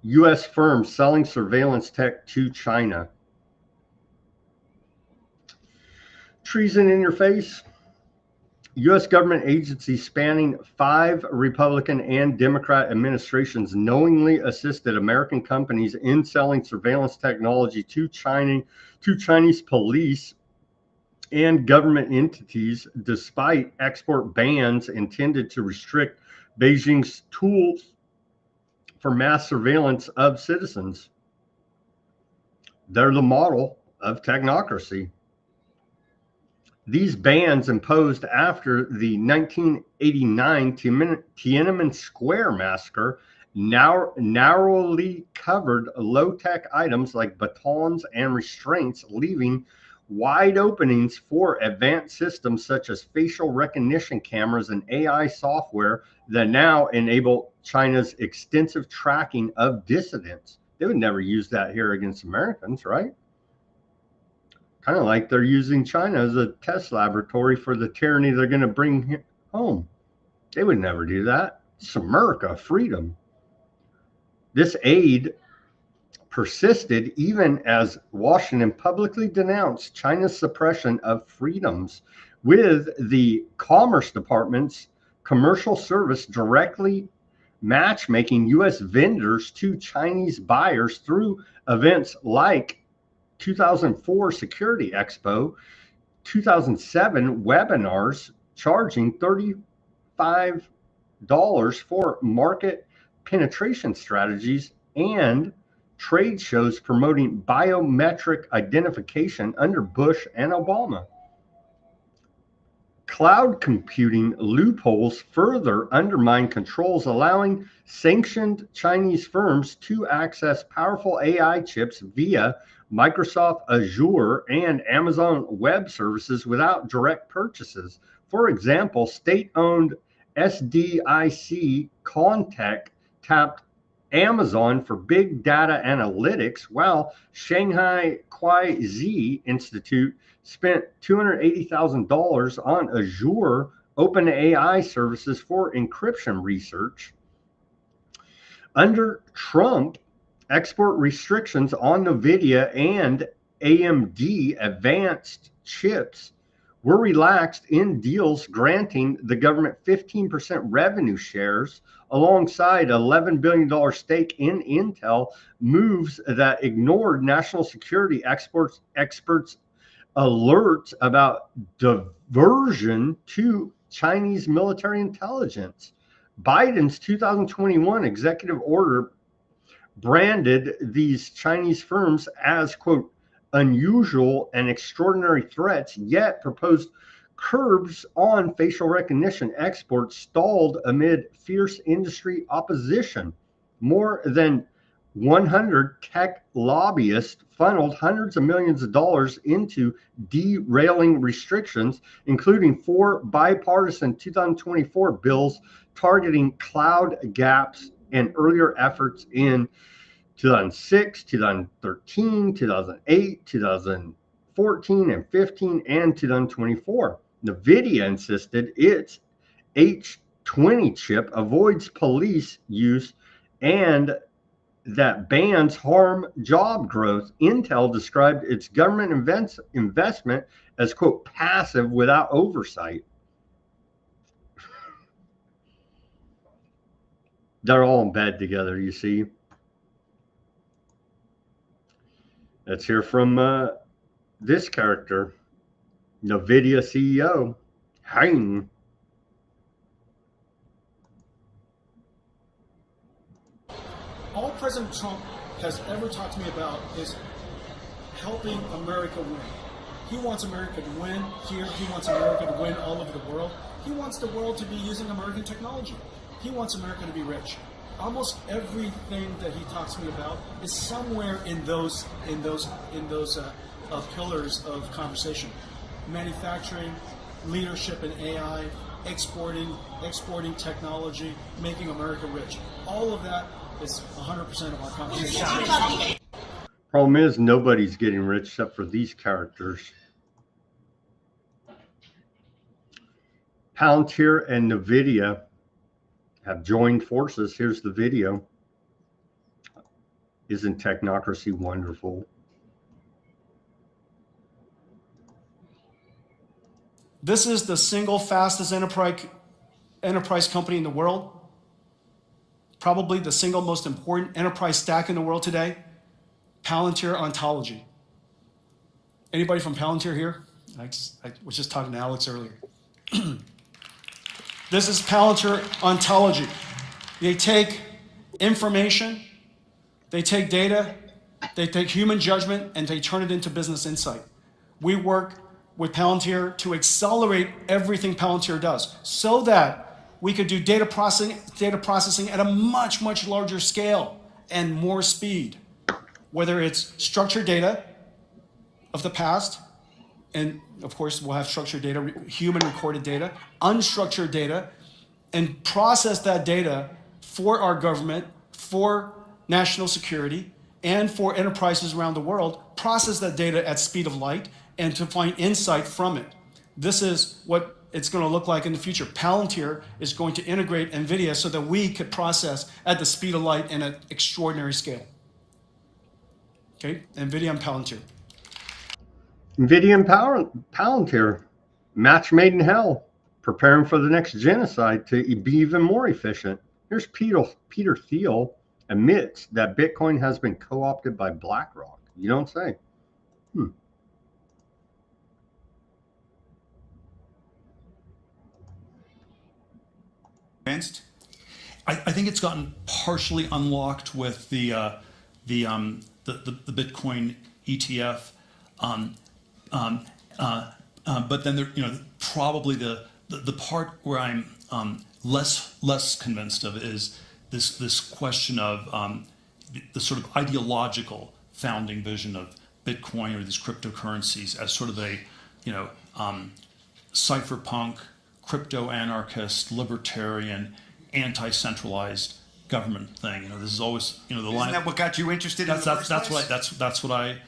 U.S. firms selling surveillance tech to China. Treason in your face. U.S. government agencies spanning 5 Republican and Democrat administrations knowingly assisted American companies in selling surveillance technology to Chinese police and government entities, despite export bans intended to restrict Beijing's tools for mass surveillance of citizens. They're the model of technocracy. These bans imposed after the 1989 Tiananmen Square massacre narrowly covered low-tech items like batons and restraints, leaving wide openings for advanced systems such as facial recognition cameras and AI software that now enable China's extensive tracking of dissidents. They would never use that here against Americans, right? Kind of like they're using China as a test laboratory for the tyranny they're going to bring home. They would never do that. It's America, freedom. This aid persisted even as Washington publicly denounced China's suppression of freedoms, with the Commerce Department's commercial service directly matchmaking U.S. vendors to Chinese buyers through events like 2004 Security Expo, 2007 webinars charging $35 for market penetration strategies, and trade shows promoting biometric identification under Bush and Obama. Cloud computing loopholes further undermine controls, allowing sanctioned Chinese firms to access powerful AI chips via Microsoft Azure and Amazon Web Services without direct purchases. For example, state-owned SDIC Contech tapped Amazon for big data analytics, while Shanghai Kuai-Z Institute spent $280,000 on Azure OpenAI services for encryption research. Under Trump, export restrictions on NVIDIA and AMD advanced chips were relaxed in deals granting the government 15% revenue shares alongside $11 billion stake in Intel, moves that ignored national security experts' alerts about diversion to Chinese military intelligence. Biden's 2021 executive order branded these Chinese firms as, quote, unusual and extraordinary threats, yet proposed curbs on facial recognition exports stalled amid fierce industry opposition. More than 100 tech lobbyists funneled hundreds of millions of dollars into derailing restrictions, including 4 bipartisan 2024 bills targeting cloud gaps and earlier efforts in 2006, 2013, 2008, 2014, and 15, and 2024. NVIDIA insisted its H20 chip avoids police use and that bans harm job growth. Intel described its government investment as, quote, passive without oversight. They're all in bed together, you see. Let's hear from this character, NVIDIA CEO, Hein. All President Trump has ever talked to me about is helping America win. He wants America to win here. He wants America to win all over the world. He wants the world to be using American technology. He wants America to be rich. Almost everything that he talks to me about is somewhere in those pillars of conversation: manufacturing, leadership in AI, exporting technology, making America rich. All of that is 100% of our conversation. Problem is, nobody's getting rich except for these characters. Palantir and NVIDIA have joined forces. Here's the video. Isn't technocracy wonderful? This is the single fastest enterprise company in the world. Probably the single most important enterprise stack in the world today. Palantir Ontology. Anybody from Palantir here? I was just talking to Alex earlier. This is Palantir Ontology. They take information, they take data, they take human judgment, and they turn it into business insight. We work with Palantir to accelerate everything Palantir does so that we could do data processing at a much, much larger scale and more speed. Whether it's structured data of the past, and of course we'll have structured data, human recorded data, unstructured data, and process that data for our government, for national security, and for enterprises around the world, process that data at speed of light and to find insight from it. This is what it's going to look like in the future. Palantir is going to integrate NVIDIA so that we could process at the speed of light and at extraordinary scale. Okay, NVIDIA and Palantir. NVIDIA and Palantir, match made in hell, preparing for the next genocide to be even more efficient. Here's Peter Thiel admits that Bitcoin has been co-opted by BlackRock. You don't say. I think it's gotten partially unlocked with the Bitcoin ETF, but then there, probably the part where I'm less convinced of is this question of the sort of ideological founding vision of Bitcoin or these cryptocurrencies as sort of a cypherpunk, crypto-anarchist, libertarian, anti-centralized government thing. This is always the line. Isn't that what got you interested in the first place? That's what I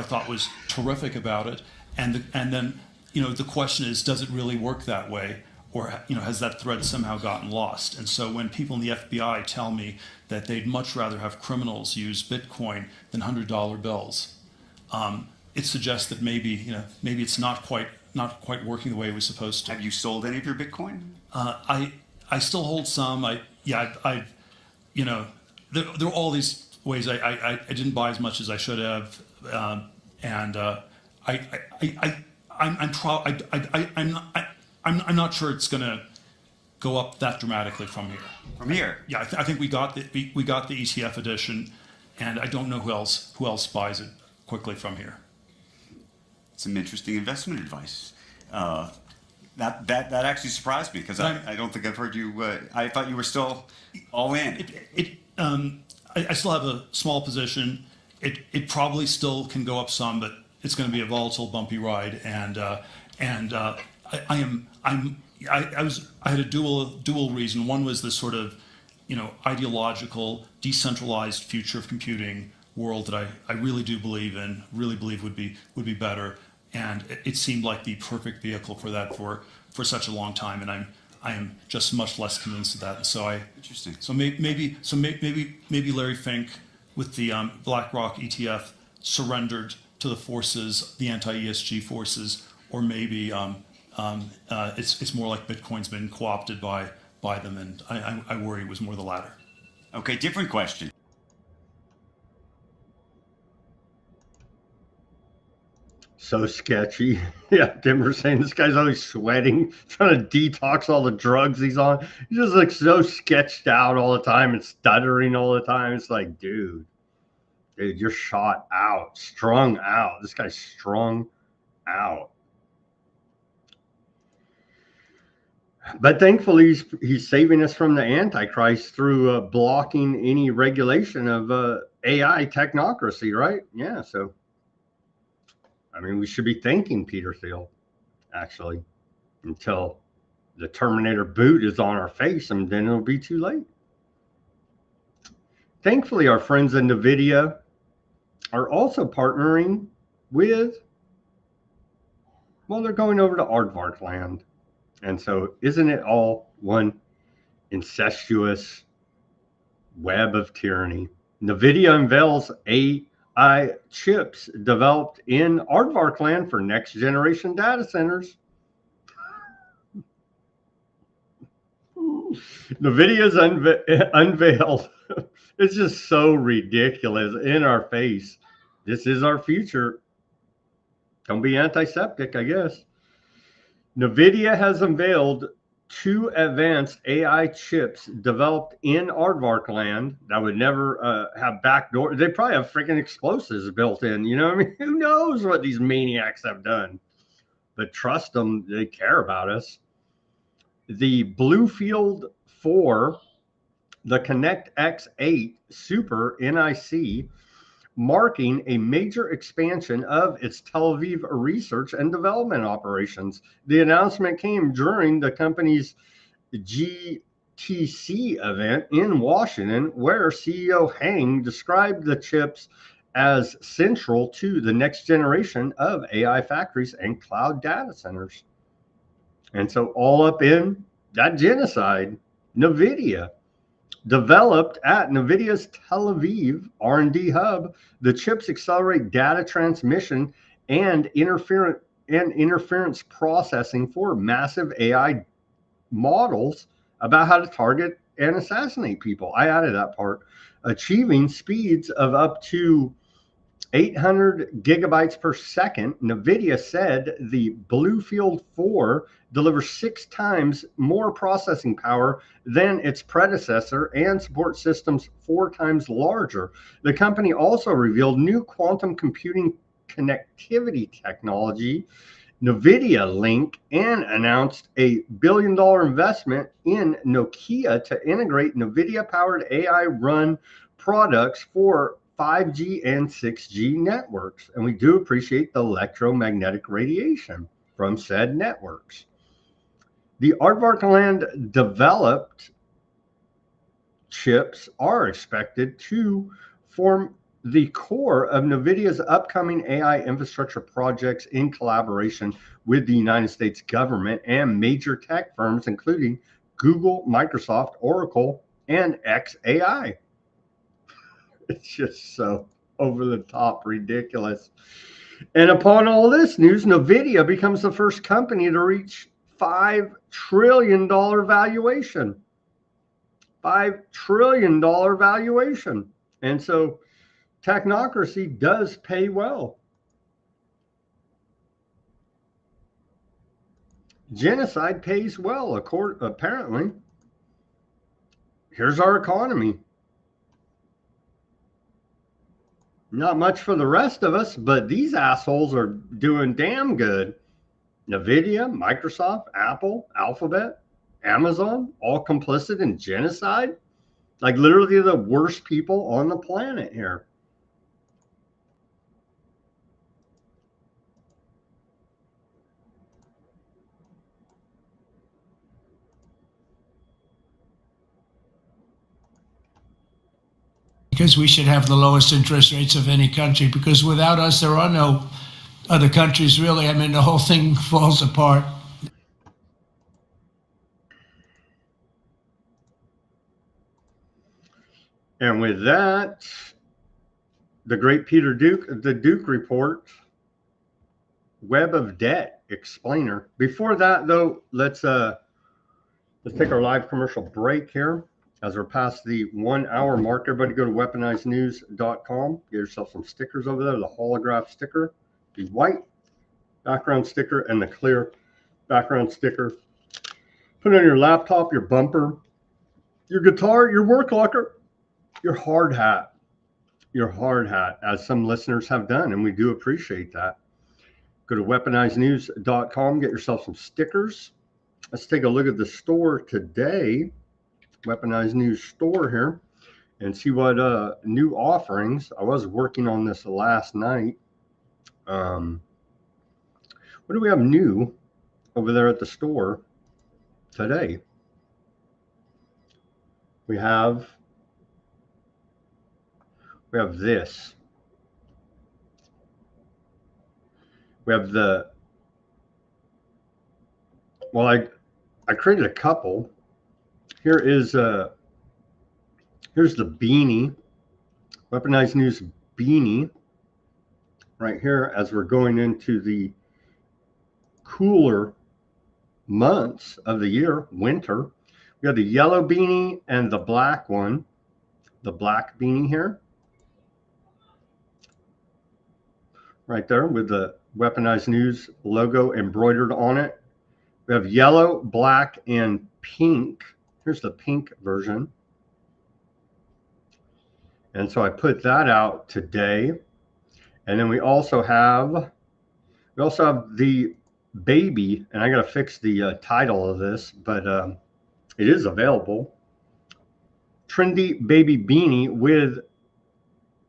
thought was terrific about it. And then the question is, does it really work that way, or has that thread somehow gotten lost? And so when people in the FBI tell me that they'd much rather have criminals use Bitcoin than $100 bills, it suggests that maybe it's not quite working the way it was supposed to. Have you sold any of your Bitcoin? I still hold some. There are all these ways I didn't buy as much as I should have, and I'm not sure it's going to go up that dramatically from here. From here? Yeah, I think we got the ETF edition, and I don't know who else buys it quickly from here. Some interesting investment advice. That actually surprised me because I don't think I've heard you. I thought you were still all in. I still have a small position. It probably still can go up some, but it's going to be a volatile, bumpy ride. And I had a dual reason. One was this sort of ideological, decentralized future of computing world that I really do believe in. Really believe would be better. And it seemed like the perfect vehicle for that for such a long time, and I am just much less convinced of that. And so interesting. So maybe Larry Fink with the BlackRock ETF surrendered to the forces, the anti-ESG forces, or maybe it's more like Bitcoin's been co-opted by them, and I worry it was more the latter. Okay, different question. So sketchy. Yeah, Denver saying this guy's always sweating, trying to detox all the drugs he's on. He just looks so sketched out all the time and stuttering all the time. It's like, dude, you're shot out, strung out. This guy's strung out. But thankfully, he's saving us from the Antichrist through blocking any regulation of AI technocracy, right? Yeah, so I mean, we should be thanking Peter Thiel, actually, until the Terminator boot is on our face, and then it'll be too late. Thankfully, our friends in NVIDIA are also partnering with, well, they're going over to Aardvark land. And so isn't it all one incestuous web of tyranny? NVIDIA unveils AI chips developed in Aardvark land for next generation data centers. NVIDIA's unveiled. It's just so ridiculous in our face. This is our future. Don't be antiseptic, I guess. NVIDIA has unveiled 2 advanced AI chips developed in Aardvark land that would never have backdoor. They probably have freaking explosives built in. You know what I mean? Who knows what these maniacs have done? But trust them, they care about us. The Bluefield 4, the Connect X8 Super NIC, marking a major expansion of its Tel Aviv research and development operations. The announcement came during the company's GTC event in Washington, where CEO Hang described the chips as central to the next generation of AI factories and cloud data centers. And so all up in that genocide, NVIDIA. Developed at NVIDIA's Tel Aviv R&D hub, the chips accelerate data transmission and interference processing for massive AI models about how to target and assassinate people. I added that part. Achieving speeds of up to 800 gigabytes per second, NVIDIA said the Bluefield 4 delivers 6 times more processing power than its predecessor and supports systems 4 times larger. The company also revealed new quantum computing connectivity technology, NVIDIA Link, and announced a $1 billion investment in Nokia to integrate NVIDIA-powered AI-run products for 5G and 6G networks. And we do appreciate the electromagnetic radiation from said networks. The Aardvark land developed chips are expected to form the core of NVIDIA's upcoming AI infrastructure projects in collaboration with the United States government and major tech firms, including Google, Microsoft, Oracle, and xAI. It's just so over the top ridiculous. And upon all this news, NVIDIA becomes the first company to reach $5 trillion valuation. $5 trillion valuation. And so technocracy does pay well. Genocide pays well, apparently. Here's our economy. Not much for the rest of us, but these assholes are doing damn good. NVIDIA, Microsoft, Apple, Alphabet, Amazon, all complicit in genocide. Like literally the worst people on the planet here. Because we should have the lowest interest rates of any country, because without us, there are no other countries, really. I mean, the whole thing falls apart. And with that, the great Peter Duke, the Duke Report, Web of Debt Explainer. Before that, though, let's take our live commercial break here. As we're past the 1 hour mark, everybody go to weaponizednews.com. Get yourself some stickers over there. The holograph sticker, be white. background sticker and the clear background sticker. Put it on your laptop, your bumper, your guitar, your work locker, your hard hat, as some listeners have done, and we do appreciate that. Go to weaponizednews.com, get yourself some stickers. Let's take a look at the store today, Weaponized News store here, and see what new offerings. I was working on this last night. What do we have new over there at the store today? We have this. We have the, well, I created a couple. Here is here's the beanie, Weaponized News beanie, right here as we're going into the cooler months of the year, winter. We have the yellow beanie and the black one, the black beanie here, right there with the Weaponized News logo embroidered on it. We have yellow, black, and pink. Here's the pink version. And so I put that out today. And then we also have the baby, and I got to fix the title of this, but it is available. Trendy baby beanie with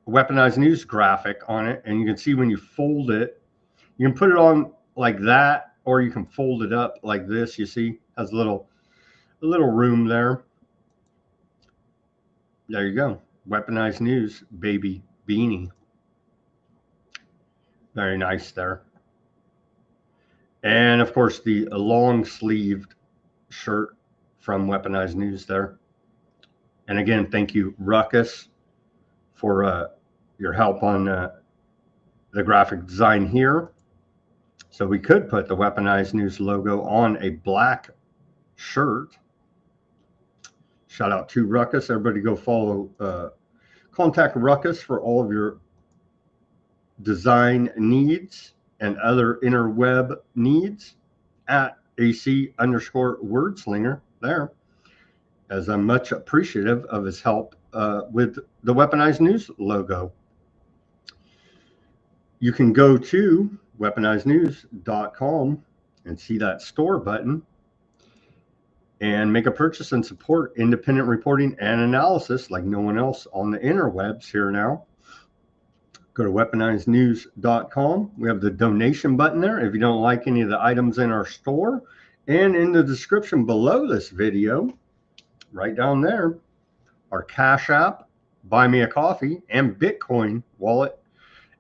Weaponized News graphic on it. And you can see when you fold it, you can put it on like that, or you can fold it up like this. You see, has a little room there. There you go. Weaponized News baby beanie. Very nice there. And of course, the long sleeved shirt from Weaponized News there. And again, thank you, Ruckus, for your help on the graphic design here. So we could put the Weaponized News logo on a black shirt. Shout out to Ruckus. Everybody go follow, contact Ruckus for all of your design needs and other interweb needs at AC_wordslinger there, as I'm much appreciative of his help with the Weaponized News logo. You can go to weaponizednews.com and see that store button and make a purchase and support independent reporting and analysis like no one else on the interwebs here now. Go to weaponizednews.com. We have the donation button there if you don't like any of the items in our store. And in the description below this video, right down there, our Cash App, Buy Me a Coffee, and Bitcoin wallet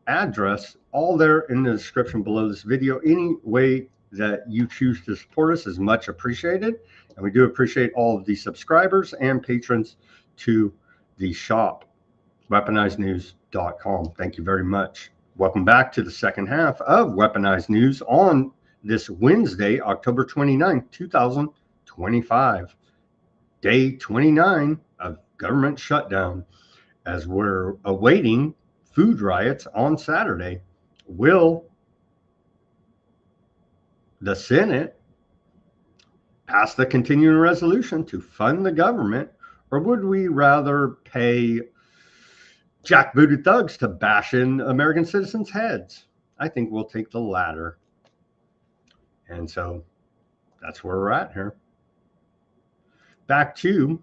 address, all there in the description below this video. Any way that you choose to support us is much appreciated. And we do appreciate all of the subscribers and patrons to the shop, weaponizednews.com. Thank you very much. Welcome back to the second half of Weaponized News on this Wednesday, October 29th, 2025. Day 29 of government shutdown, as we're awaiting food riots on Saturday. Will the Senate pass the continuing resolution to fund the government, or would we rather pay jackbooted thugs to bash in American citizens' heads? I think we'll take the latter. And so that's where we're at here. Back to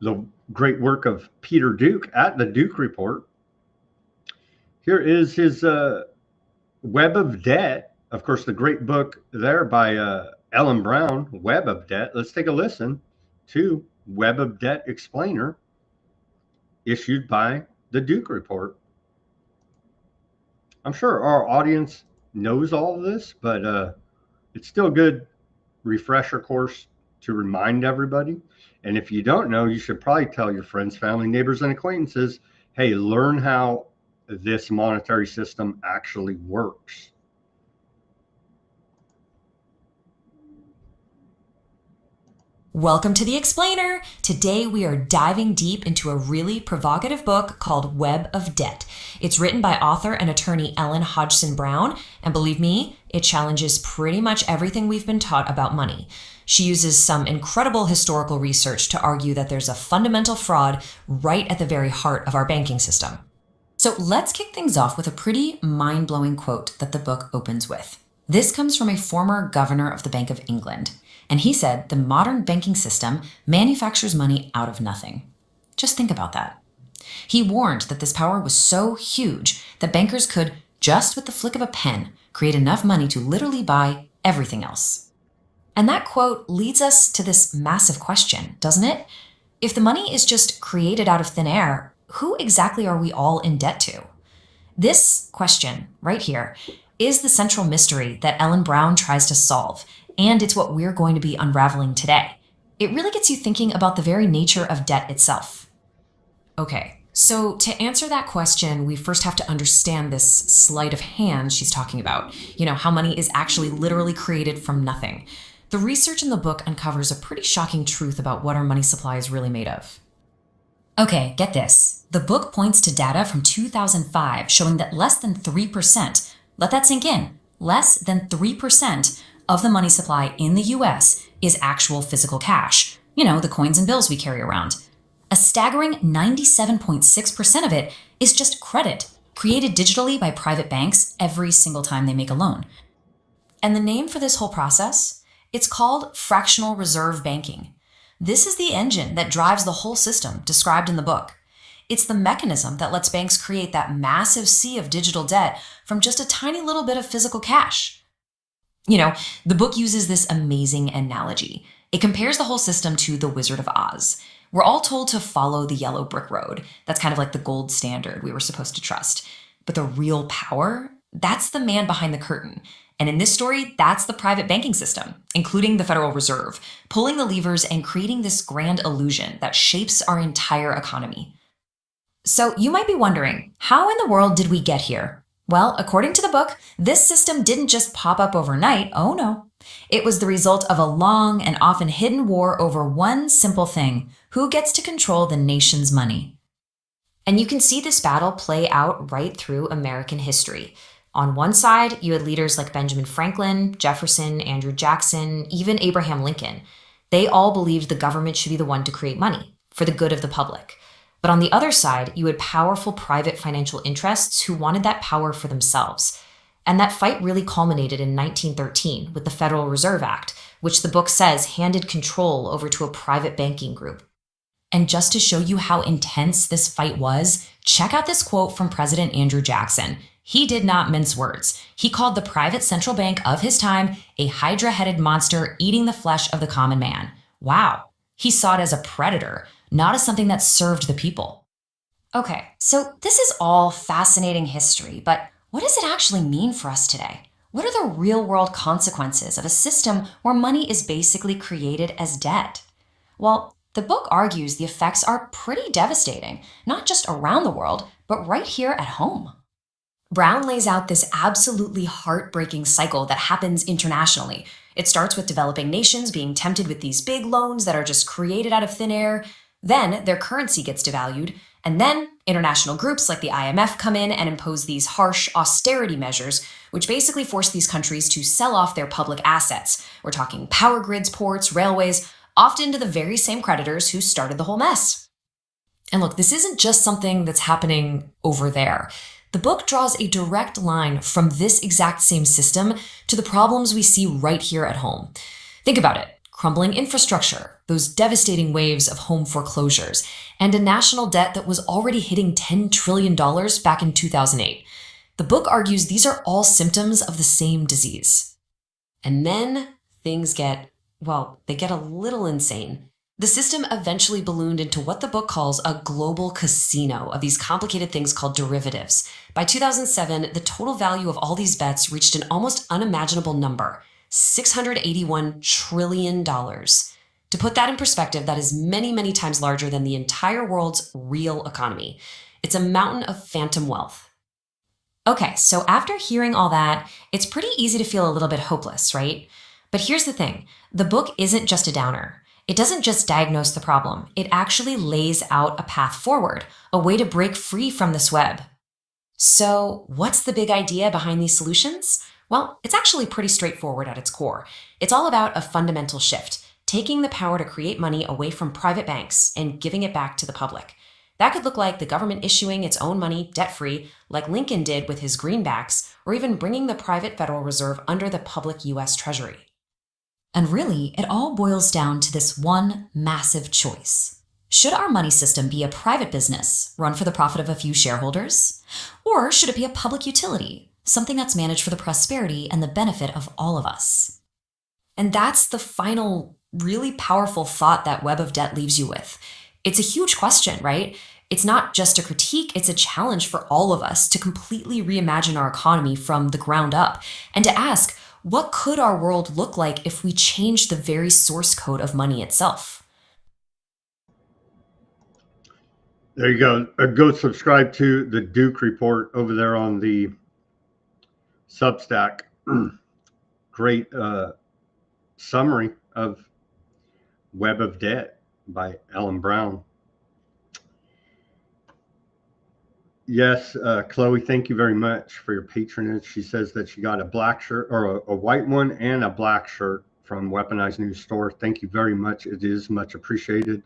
the great work of Peter Duke at the Duke Report. Here is his Web of Debt. Of course, the great book there by Ellen Brown, Web of Debt. Let's take a listen to Web of Debt Explainer, issued by the Duke Report. I'm sure our audience knows all of this, but it's still a good refresher course to remind everybody. And if you don't know, you should probably tell your friends, family, neighbors, and acquaintances, hey, learn how this monetary system actually works. Welcome to The Explainer. Today we are diving deep into a really provocative book called Web of Debt. It's written by author and attorney Ellen Hodgson Brown, and believe me, it challenges pretty much everything we've been taught about money. She uses some incredible historical research to argue that there's a fundamental fraud right at the very heart of our banking system. So let's kick things off with a pretty mind-blowing quote that the book opens with. This comes from a former governor of the Bank of England. And he said the modern banking system manufactures money out of nothing. Just think about that. He warned that this power was so huge that bankers could, just with the flick of a pen, create enough money to literally buy everything else. And that quote leads us to this massive question, doesn't it? If the money is just created out of thin air, who exactly are we all in debt to? This question, right here, is the central mystery that Ellen Brown tries to solve. And it's what we're going to be unraveling today. It really gets you thinking about the very nature of debt itself. Okay, so to answer that question, we first have to understand this sleight of hand she's talking about. You know, how money is actually literally created from nothing. The research in the book uncovers a pretty shocking truth about what our money supply is really made of. Okay, get this. The book points to data from 2005 showing that less than 3%, let that sink in, less than 3% of the money supply in the US is actual physical cash. You know, the coins and bills we carry around. A staggering 97.6% of it is just credit, created digitally by private banks every single time they make a loan. And the name for this whole process? It's called fractional reserve banking. This is the engine that drives the whole system described in the book. It's the mechanism that lets banks create that massive sea of digital debt from just a tiny little bit of physical cash. You know, the book uses this amazing analogy. It compares the whole system to the Wizard of Oz. We're all told to follow the yellow brick road. That's kind of like the gold standard we were supposed to trust. But the real power, that's the man behind the curtain. And in this story, that's the private banking system, including the Federal Reserve, pulling the levers and creating this grand illusion that shapes our entire economy. So you might be wondering, how in the world did we get here? Well, according to the book, this system didn't just pop up overnight. Oh no. It was the result of a long and often hidden war over one simple thing: who gets to control the nation's money? And you can see this battle play out right through American history. On one side, you had leaders like Benjamin Franklin, Jefferson, Andrew Jackson, even Abraham Lincoln. They all believed the government should be the one to create money for the good of the public. But on the other side, you had powerful private financial interests who wanted that power for themselves. And that fight really culminated in 1913 with the Federal Reserve Act, which the book says handed control over to a private banking group. And just to show you how intense this fight was, check out this quote from President Andrew Jackson. He did not mince words. He called the private central bank of his time a hydra-headed monster eating the flesh of the common man. Wow. He saw it as a predator, not as something that served the people. Okay, so this is all fascinating history, but what does it actually mean for us today? What are the real-world consequences of a system where money is basically created as debt? Well, the book argues the effects are pretty devastating, not just around the world, but right here at home. Brown lays out this absolutely heartbreaking cycle that happens internationally. It starts with developing nations being tempted with these big loans that are just created out of thin air. Then their currency gets devalued, and then international groups like the IMF come in and impose these harsh austerity measures, which basically force these countries to sell off their public assets. We're talking power grids, ports, railways, often to the very same creditors who started the whole mess. And look, this isn't just something that's happening over there. The book draws a direct line from this exact same system to the problems we see right here at home. Think about it. Crumbling infrastructure, those devastating waves of home foreclosures, and a national debt that was already hitting $10 trillion back in 2008. The book argues these are all symptoms of the same disease. And then things get a little insane. The system eventually ballooned into what the book calls a global casino of these complicated things called derivatives. By 2007, the total value of all these bets reached an almost unimaginable number, $681 trillion. To put that in perspective, that is many, many times larger than the entire world's real economy. It's a mountain of phantom wealth. Okay, so after hearing all that, it's pretty easy to feel a little bit hopeless, right? But here's the thing. The book isn't just a downer. It doesn't just diagnose the problem, it actually lays out a path forward, a way to break free from this web. So, what's the big idea behind these solutions? Well, it's actually pretty straightforward at its core. It's all about a fundamental shift, taking the power to create money away from private banks and giving it back to the public. That could look like the government issuing its own money debt-free, like Lincoln did with his greenbacks, or even bringing the private Federal Reserve under the public US Treasury. And really, it all boils down to this one massive choice. Should our money system be a private business, run for the profit of a few shareholders? Or should it be a public utility, something that's managed for the prosperity and the benefit of all of us? And that's the final, really powerful thought that Web of Debt leaves you with. It's a huge question, right? It's not just a critique, it's a challenge for all of us to completely reimagine our economy from the ground up and to ask, what could our world look like if we changed the very source code of money itself? There you go. Go subscribe to the Duke Report over there on the Substack. Great summary of Web of Debt by Ellen Brown. Yes, Chloe, thank you very much for your patronage. She says that she got a black shirt, or a white one and a black shirt from Weaponized News Store. Thank you very much. It is much appreciated.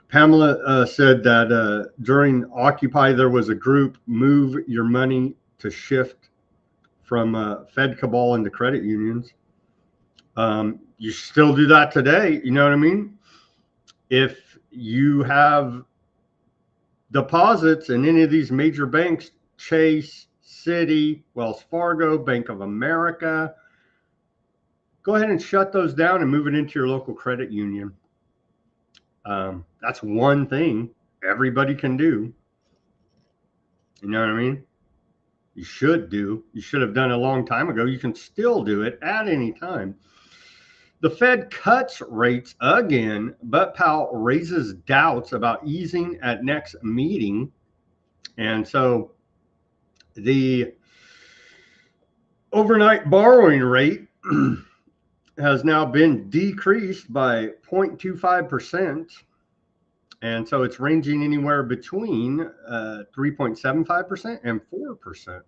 Pamela said that during Occupy, there was a group, Move Your Money, to shift from Fed cabal into credit unions. You still do that today. You know what I mean? If you have deposits in any of these major banks, Chase, Citi, Wells Fargo, Bank of America, go ahead and shut those down and move it into your local credit union. That's one thing everybody can do. You know what I mean? You should do. You should have done it a long time ago. You can still do it at any time. The Fed cuts rates again, but Powell raises doubts about easing at next meeting. And so the overnight borrowing rate has now been decreased by 0.25%. And so it's ranging anywhere between 3.75% and 4%.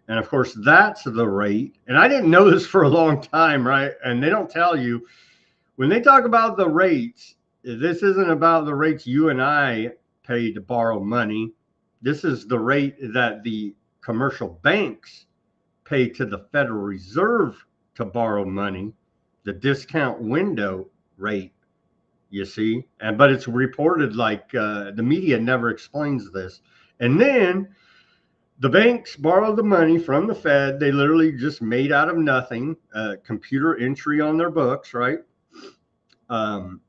And of course, that's the rate. And I didn't know this for a long time, right? And they don't tell you when they talk about the rates, this isn't about the rates you and I pay to borrow money. This is the rate that the commercial banks pay to the Federal Reserve to borrow money, the discount window rate, you see. But it's reported like the media never explains this. And then the banks borrow the money from the Fed. They literally just made out of nothing, computer entry on their books, right? And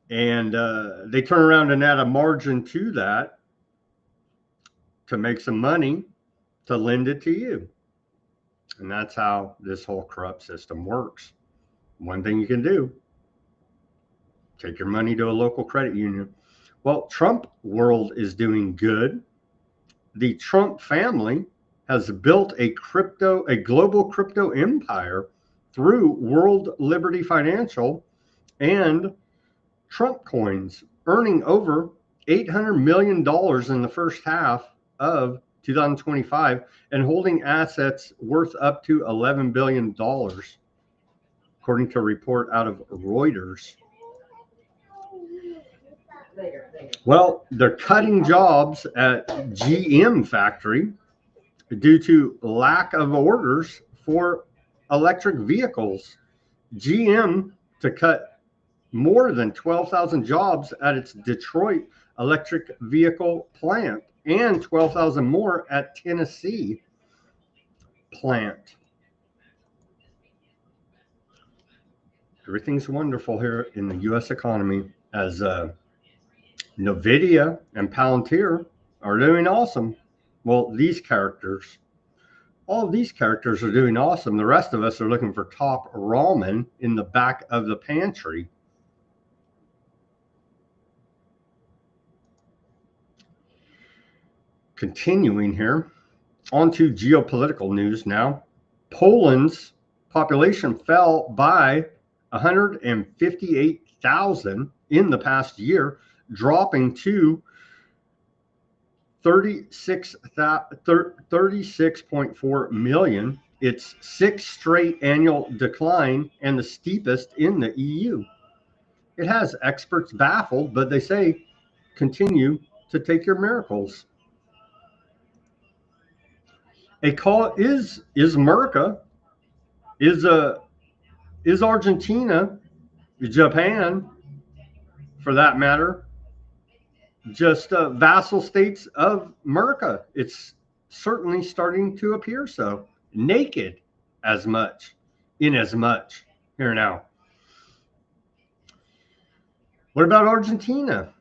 they turn around and add a margin to that to make some money to lend it to you. And that's how this whole corrupt system works. One thing you can do, take your money to a local credit union. Well, Trump world is doing good. The Trump family has built a global crypto empire through World Liberty Financial and Trump coins, earning over $800 million in the first half of 2025 and holding assets worth up to $11 billion, according to a report out of Reuters. Well, they're cutting jobs at GM factory due to lack of orders for electric vehicles. GM to cut more than 12,000 jobs at its Detroit electric vehicle plant and 12,000 more at Tennessee plant. Everything's wonderful here in the U.S. economy as NVIDIA and Palantir are doing awesome. Well, all of these characters are doing awesome. The rest of us are looking for top ramen in the back of the pantry. Continuing here, on to geopolitical news now. Poland's population fell by 158,000 in the past year, dropping to 36.4 million. Its sixth straight annual decline and the steepest in the EU. It has experts baffled, but they say continue to take your miracles. A call is America, is Argentina, Japan, for that matter, just vassal states of America. It's certainly starting to appear so. Naked as much, in as much. Here now. What about Argentina?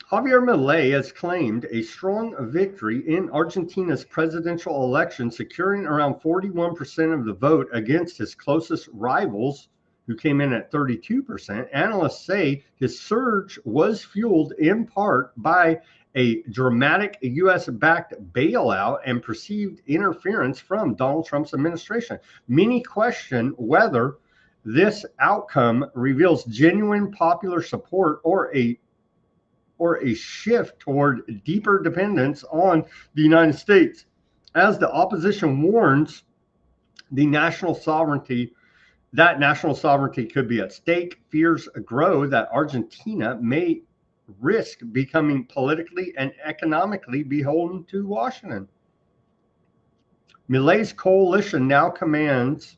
Javier Milei has claimed a strong victory in Argentina's presidential election, securing around 41% of the vote against his closest rivals, who came in at 32%. Analysts say his surge was fueled in part by a dramatic U.S.-backed bailout and perceived interference from Donald Trump's administration. Many question whether this outcome reveals genuine popular support or a shift toward deeper dependence on the United States. As the opposition warns, national sovereignty could be at stake. Fears grow that Argentina may risk becoming politically and economically beholden to Washington. Milei's coalition now commands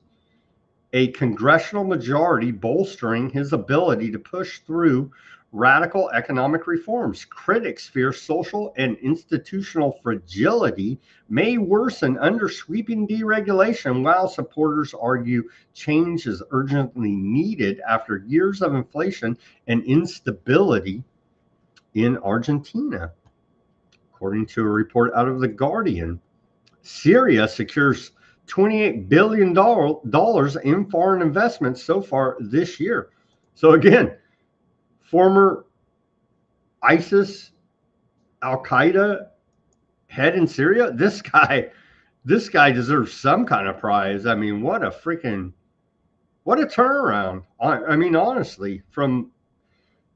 a congressional majority, bolstering his ability to push through radical economic reforms. Critics fear social and institutional fragility may worsen under sweeping deregulation, while supporters argue change is urgently needed after years of inflation and instability in Argentina. According to a report out of The Guardian, Syria secures $28 billion in foreign investments so far this year. So again, former ISIS, Al-Qaeda head in Syria, this guy deserves some kind of prize. I mean, what a turnaround. I mean, honestly, from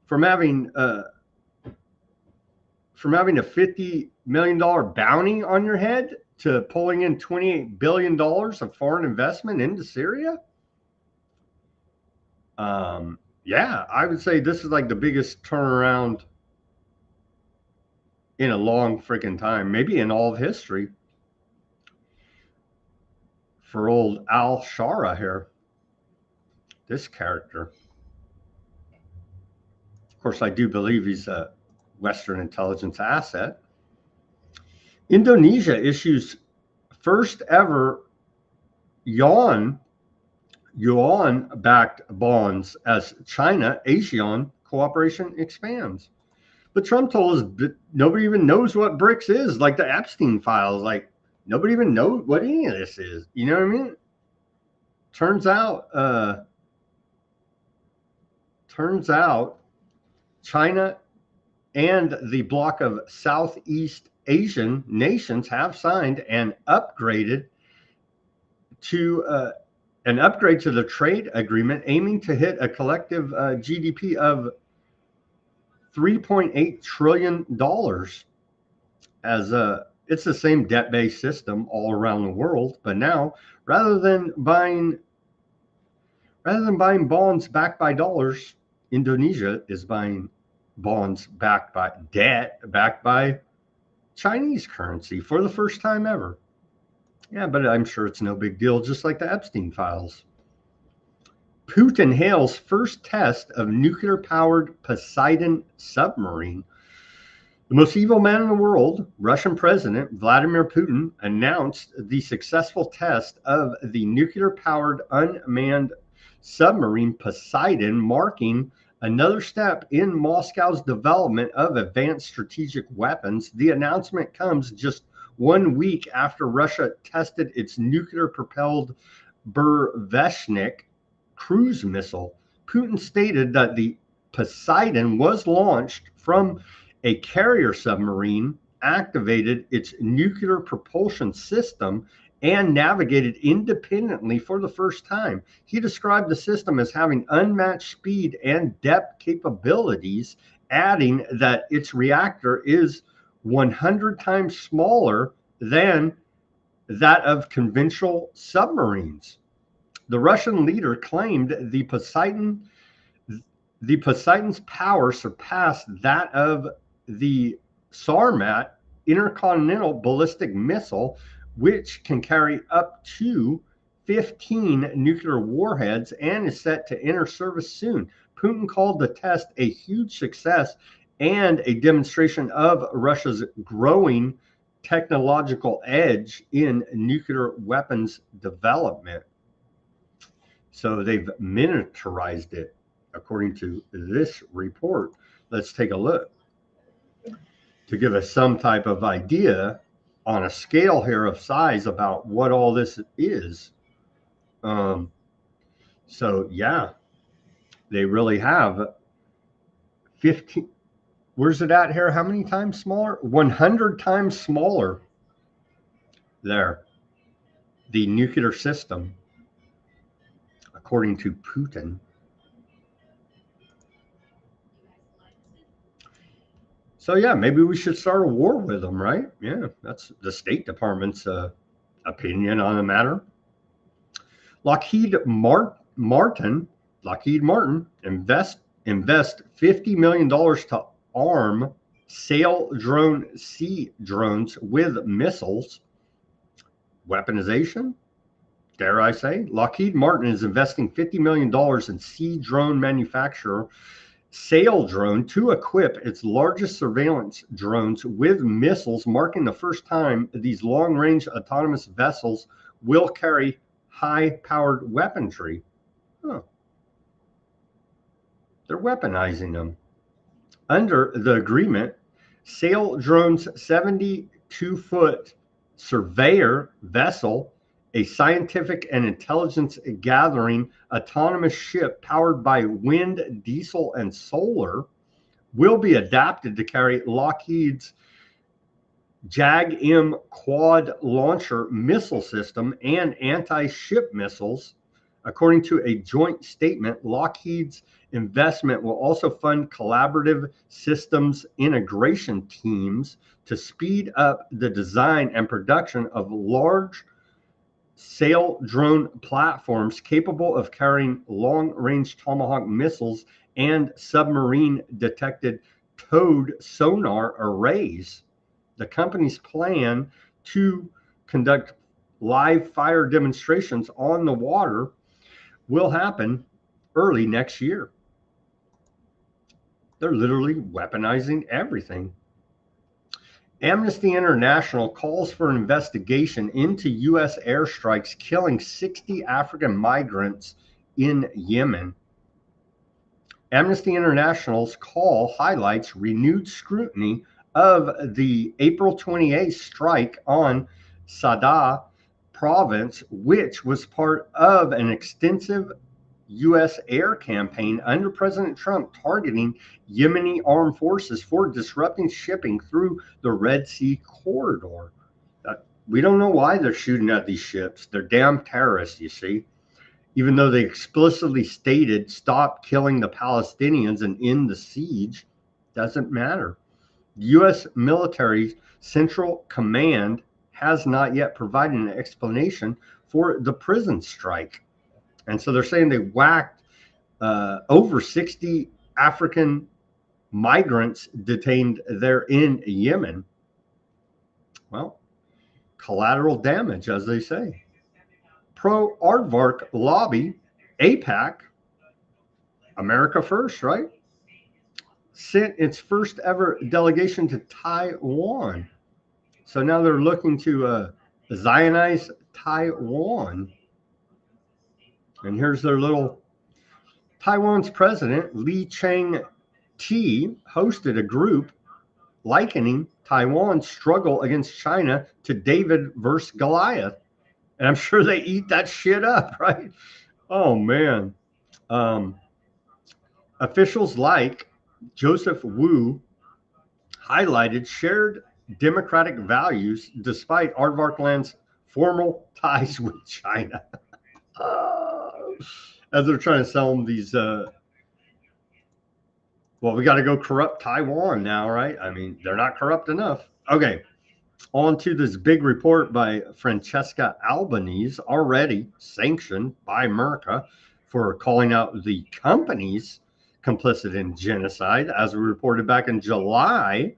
having a $50 million bounty on your head to pulling in $28 billion of foreign investment into Syria. Yeah, I would say this is like the biggest turnaround in a long freaking time, maybe in all of history, for old al-Shara here, this character. Of course, I do believe he's a Western intelligence asset. Indonesia issues first ever yuan-backed bonds as China-ASEAN cooperation expands. But Trump told us that nobody even knows what BRICS is, like the Epstein files. Like, nobody even knows what any of this is. You know what I mean? Turns out China and the bloc of Southeast Asian nations have signed an upgrade to the trade agreement, aiming to hit a collective GDP of $3.8 trillion. As it's the same debt-based system all around the world, but now rather than buying bonds backed by dollars, Indonesia is buying bonds backed by debt, backed by Chinese currency for the first time ever. Yeah, but I'm sure it's no big deal, just like the Epstein files. Putin hails first test of nuclear-powered Poseidon submarine. The most evil man in the world, Russian President Vladimir Putin, announced the successful test of the nuclear-powered unmanned submarine Poseidon, marking another step in Moscow's development of advanced strategic weapons. The announcement comes just 1 week after Russia tested its nuclear-propelled Burevestnik cruise missile. Putin stated that the Poseidon was launched from a carrier submarine, activated its nuclear propulsion system, and navigated independently for the first time. He described the system as having unmatched speed and depth capabilities, adding that its reactor is 100 times smaller than that of conventional submarines. The Russian leader claimed the Poseidon's power surpassed that of the Sarmat intercontinental ballistic missile, which can carry up to 15 nuclear warheads and is set to enter service soon. Putin called the test a huge success and a demonstration of Russia's growing technological edge in nuclear weapons development. So they've miniaturized it, according to this report. Let's take a look to give us some type of idea on a scale here of size about what all this is. So yeah, they really have 15. Where's it at here? How many times smaller? 100 times smaller. There, the nuclear system, according to Putin. So yeah, maybe we should start a war with them, right? Yeah, that's the State Department's opinion on the matter. Lockheed Martin invest $50 million to arm sail drone sea drones with missiles. Weaponization, dare I say? Lockheed Martin is investing $50 million in sea drone manufacturer Sail Drone to equip its largest surveillance drones with missiles, marking the first time these long-range autonomous vessels will carry high-powered weaponry. Huh. They're weaponizing them. Under the agreement, Sail Drone's 72-foot surveyor vessel, a scientific and intelligence gathering autonomous ship powered by wind, diesel, and solar, will be adapted to carry Lockheed's JAG-M quad launcher missile system and anti-ship missiles. According to a joint statement, Lockheed's investment will also fund collaborative systems integration teams to speed up the design and production of large sail drone platforms capable of carrying long-range Tomahawk missiles and submarine-detected towed sonar arrays. The company's plan to conduct live fire demonstrations on the water will happen early next year. They're literally weaponizing everything. Amnesty International calls for an investigation into U.S. airstrikes killing 60 African migrants in Yemen. Amnesty International's call highlights renewed scrutiny of the April 28th strike on Sada province, which was part of an extensive U.S. air campaign under President Trump targeting Yemeni armed forces for disrupting shipping through the Red Sea corridor. We don't know why they're shooting at these ships. They're damn terrorists, you see. Even though they explicitly stated stop killing the Palestinians and end the siege, doesn't matter. U.S. military Central Command has not yet provided an explanation for the prison strike. And so they're saying they whacked over 60 African migrants detained there in Yemen. Well, collateral damage, as they say. Pro-aardvark lobby, AIPAC, America First, right? Sent its first ever delegation to Taiwan. So now they're looking to Zionize Taiwan. And here's their little Taiwan's president, Lee Chang-te, hosted a group likening Taiwan's struggle against China to David versus Goliath. And I'm sure they eat that shit up, right? Oh, man. Officials like Joseph Wu highlighted shared democratic values despite Aardvarkland's formal ties with China. As they're trying to sell them these, well, we got to go corrupt Taiwan now, right? I mean, they're not corrupt enough. Okay, on to this big report by Francesca Albanese, already sanctioned by America for calling out the companies complicit in genocide. As we reported back in July,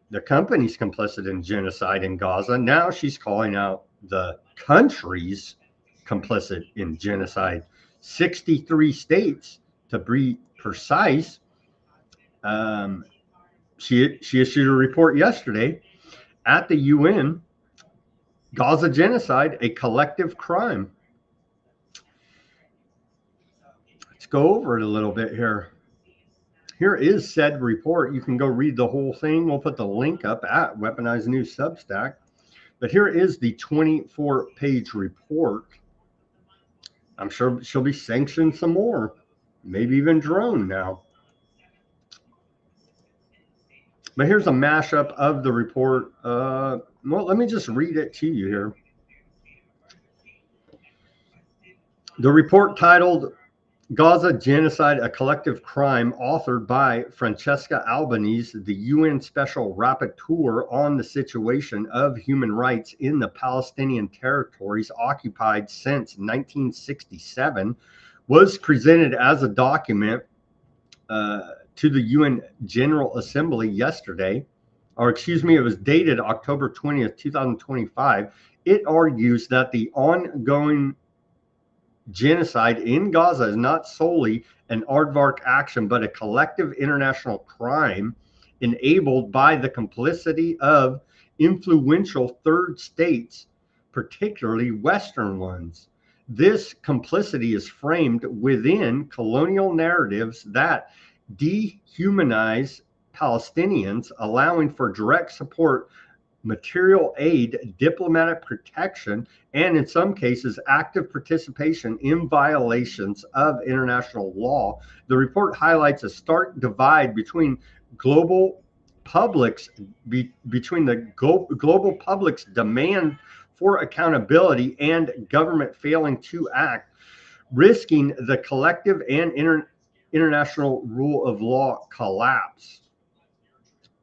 the company's complicit in genocide in Gaza. Now she's calling out the countries complicit in genocide. 63 states, to be precise. She issued a report yesterday at the UN. Gaza genocide, a collective crime. Let's go over it a little bit here. Here is said report. You can go read the whole thing. We'll put the link up at Weaponized News Substack. But here is the 24-page report. I'm sure she'll be sanctioned some more, maybe even droned now. But here's a mashup of the report. Well, let me just read it to you here. The report titled Gaza Genocide, a Collective Crime, authored by Francesca Albanese, the UN Special Rapporteur on the situation of human rights in the Palestinian territories occupied since 1967, was presented as a document to the UN General Assembly yesterday, or excuse me, it was dated October 20th, 2025. It argues that the ongoing genocide in Gaza is not solely an aardvark action, but a collective international crime enabled by the complicity of influential third states, particularly Western ones. This complicity is framed within colonial narratives that dehumanize Palestinians, allowing for direct support, material aid, diplomatic protection, and in some cases, active participation in violations of international law. The report highlights a stark divide between global public's demand for accountability and government failing to act, risking the collective and international rule of law collapse.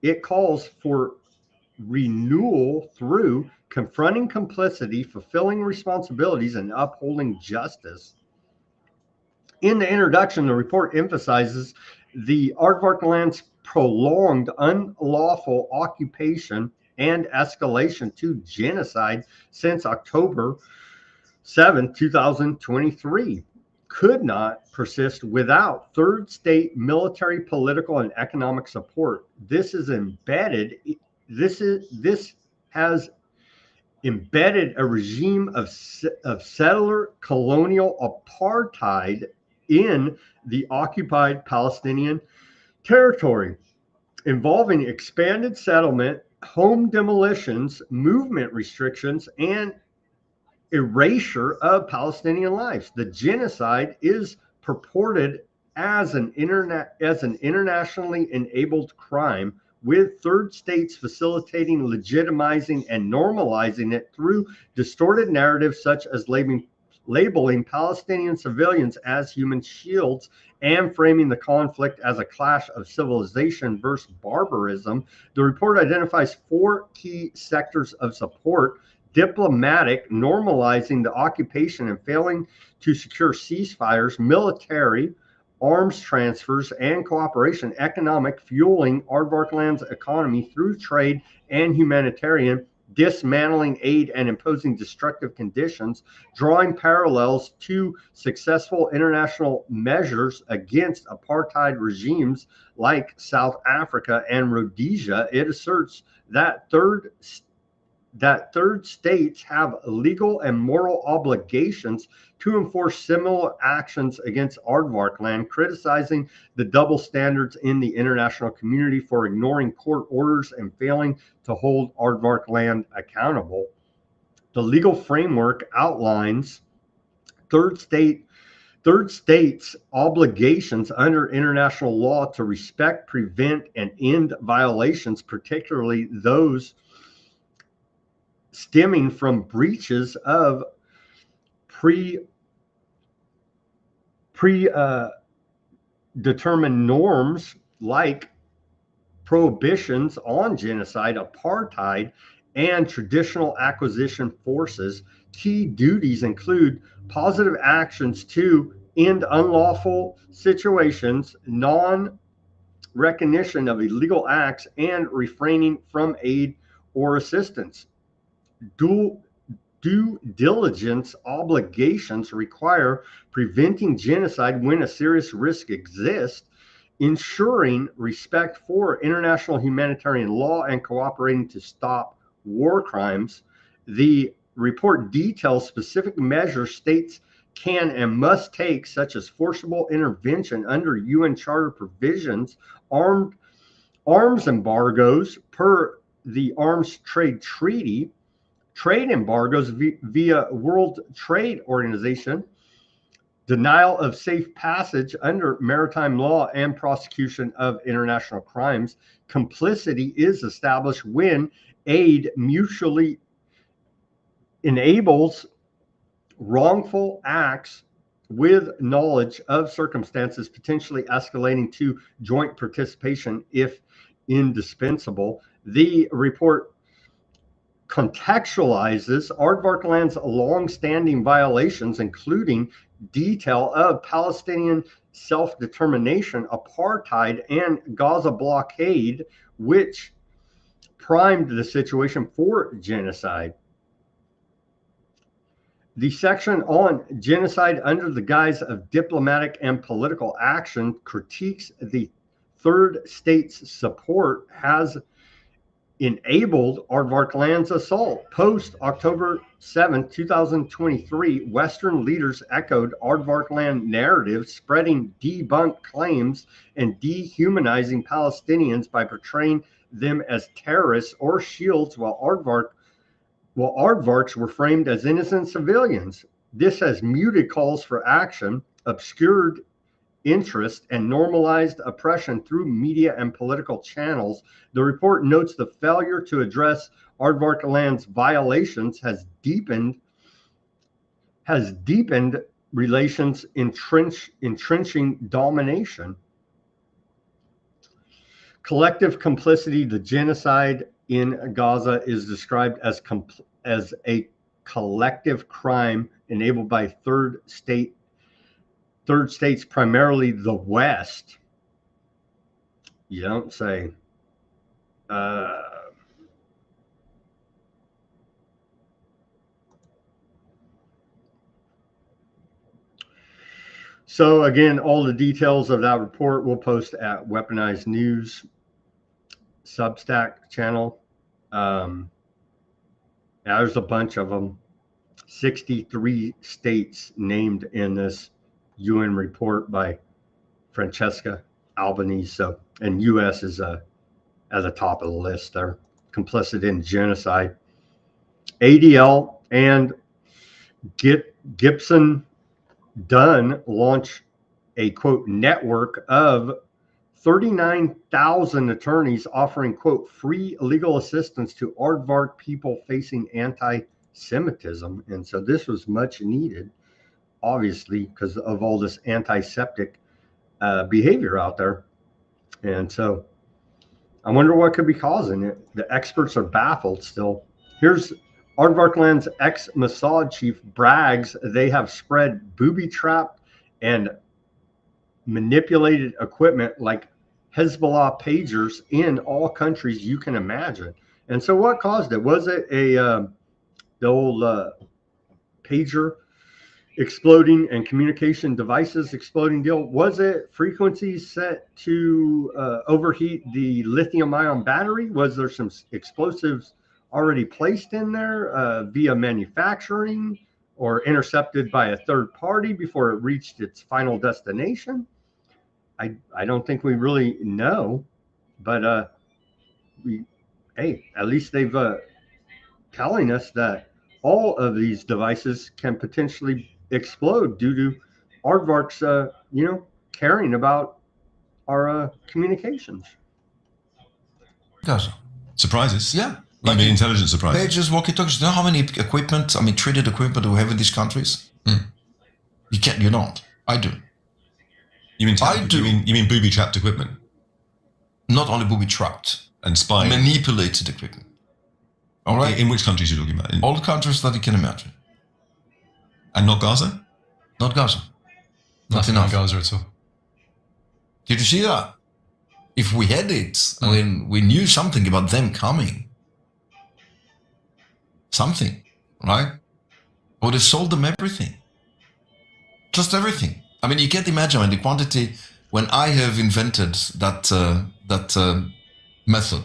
It calls for renewal through confronting complicity, fulfilling responsibilities, and upholding justice. In the introduction, the report emphasizes the aardvark land's prolonged unlawful occupation and escalation to genocide since October 7, 2023 could not persist without third state military, political, and economic support. This has embedded a regime of settler colonial apartheid in the occupied Palestinian territory, involving expanded settlement, home demolitions, movement restrictions, and erasure of Palestinian lives. The genocide is purported as an internationally enabled crime, with third states facilitating, legitimizing, and normalizing it through distorted narratives such as labeling Palestinian civilians as human shields and framing the conflict as a clash of civilization versus barbarism. The report identifies 4 key sectors of support: diplomatic, normalizing the occupation and failing to secure ceasefires; military, arms transfers and cooperation; economic, fueling aardvark land's economy through trade; and humanitarian, dismantling aid and imposing destructive conditions, drawing parallels to successful international measures against apartheid regimes like South Africa and Rhodesia. It asserts that third states have legal and moral obligations to enforce similar actions against aardvark land, criticizing the double standards in the international community for ignoring court orders and failing to hold aardvark land accountable. The legal framework outlines third states' obligations under international law to respect, prevent, and end violations, particularly those stemming from breaches of determined norms like prohibitions on genocide, apartheid, and traditional acquisition forces. Key duties include positive actions to end unlawful situations, non-recognition of illegal acts, and refraining from aid or assistance. Due diligence obligations require preventing genocide when a serious risk exists, ensuring respect for international humanitarian law, and cooperating to stop war crimes. The report details specific measures states can and must take, such as forcible intervention under UN Charter provisions, arms embargoes per the Arms Trade Treaty, trade embargoes via World Trade Organization, denial of safe passage under maritime law, and prosecution of international crimes. Complicity is established when aid mutually enables wrongful acts with knowledge of circumstances potentially escalating to joint participation if indispensable. The report contextualizes Aardvarkland's long-standing violations, including detail of Palestinian self-determination, apartheid, and Gaza blockade, which primed the situation for genocide. The section on genocide under the guise of diplomatic and political action critiques the third state's support has enabled Aardvarkland's assault. Post October 7, 2023, Western leaders echoed Aardvarkland narratives, spreading debunked claims and dehumanizing Palestinians by portraying them as terrorists or shields, while aardvarks were framed as innocent civilians. This has muted calls for action, obscured interest, and normalized oppression through media and political channels. The report notes the failure to address Aardvarkland's violations has deepened relations, entrenching domination. Collective complicity. The genocide in Gaza is described as a collective crime enabled by third states, primarily the West. You don't say. So again, all the details of that report we'll post at Weaponized News Substack channel. There's a bunch of them. 63 states named in this UN report by Francesca Albanese. So, and U.S. is at the top of the list there. Complicit in genocide. ADL and Gibson Dunn launched a, quote, network of 39,000 attorneys offering, quote, free legal assistance to aardvark people facing anti-Semitism. And so this was much needed, obviously, because of all this antiseptic behavior out there. And so I wonder what could be causing it. The experts are baffled still. Here's Aardvarkland's ex-Mossad chief brags they have spread booby-trapped and manipulated equipment like Hezbollah pagers in all countries you can imagine. And so what caused it? Was it the old pager exploding and communication devices exploding deal? Was it frequencies set to overheat the lithium-ion battery? Was there some explosives already placed in there via manufacturing or intercepted by a third party before it reached its final destination? I don't think we really know, but at least they've telling us that all of these devices can potentially explode due to aardvarks, caring about our communications. Does surprises? Yeah. Like the intelligence surprise. Pages, walkie-talkies. Do you know how many equipment, treated equipment we have in these countries? You don't. I do. You mean booby-trapped equipment? Not only booby-trapped. And spying. Manipulated equipment. All right? In which countries are you talking about? All the countries that you can imagine. And not Gaza? Not Gaza. Not Nothing enough. Not Gaza at all. Did you see that? If we had it, we knew something about them coming. Something, right? I would have sold them everything. Just everything. I mean, you can't imagine the quantity when I have invented that method.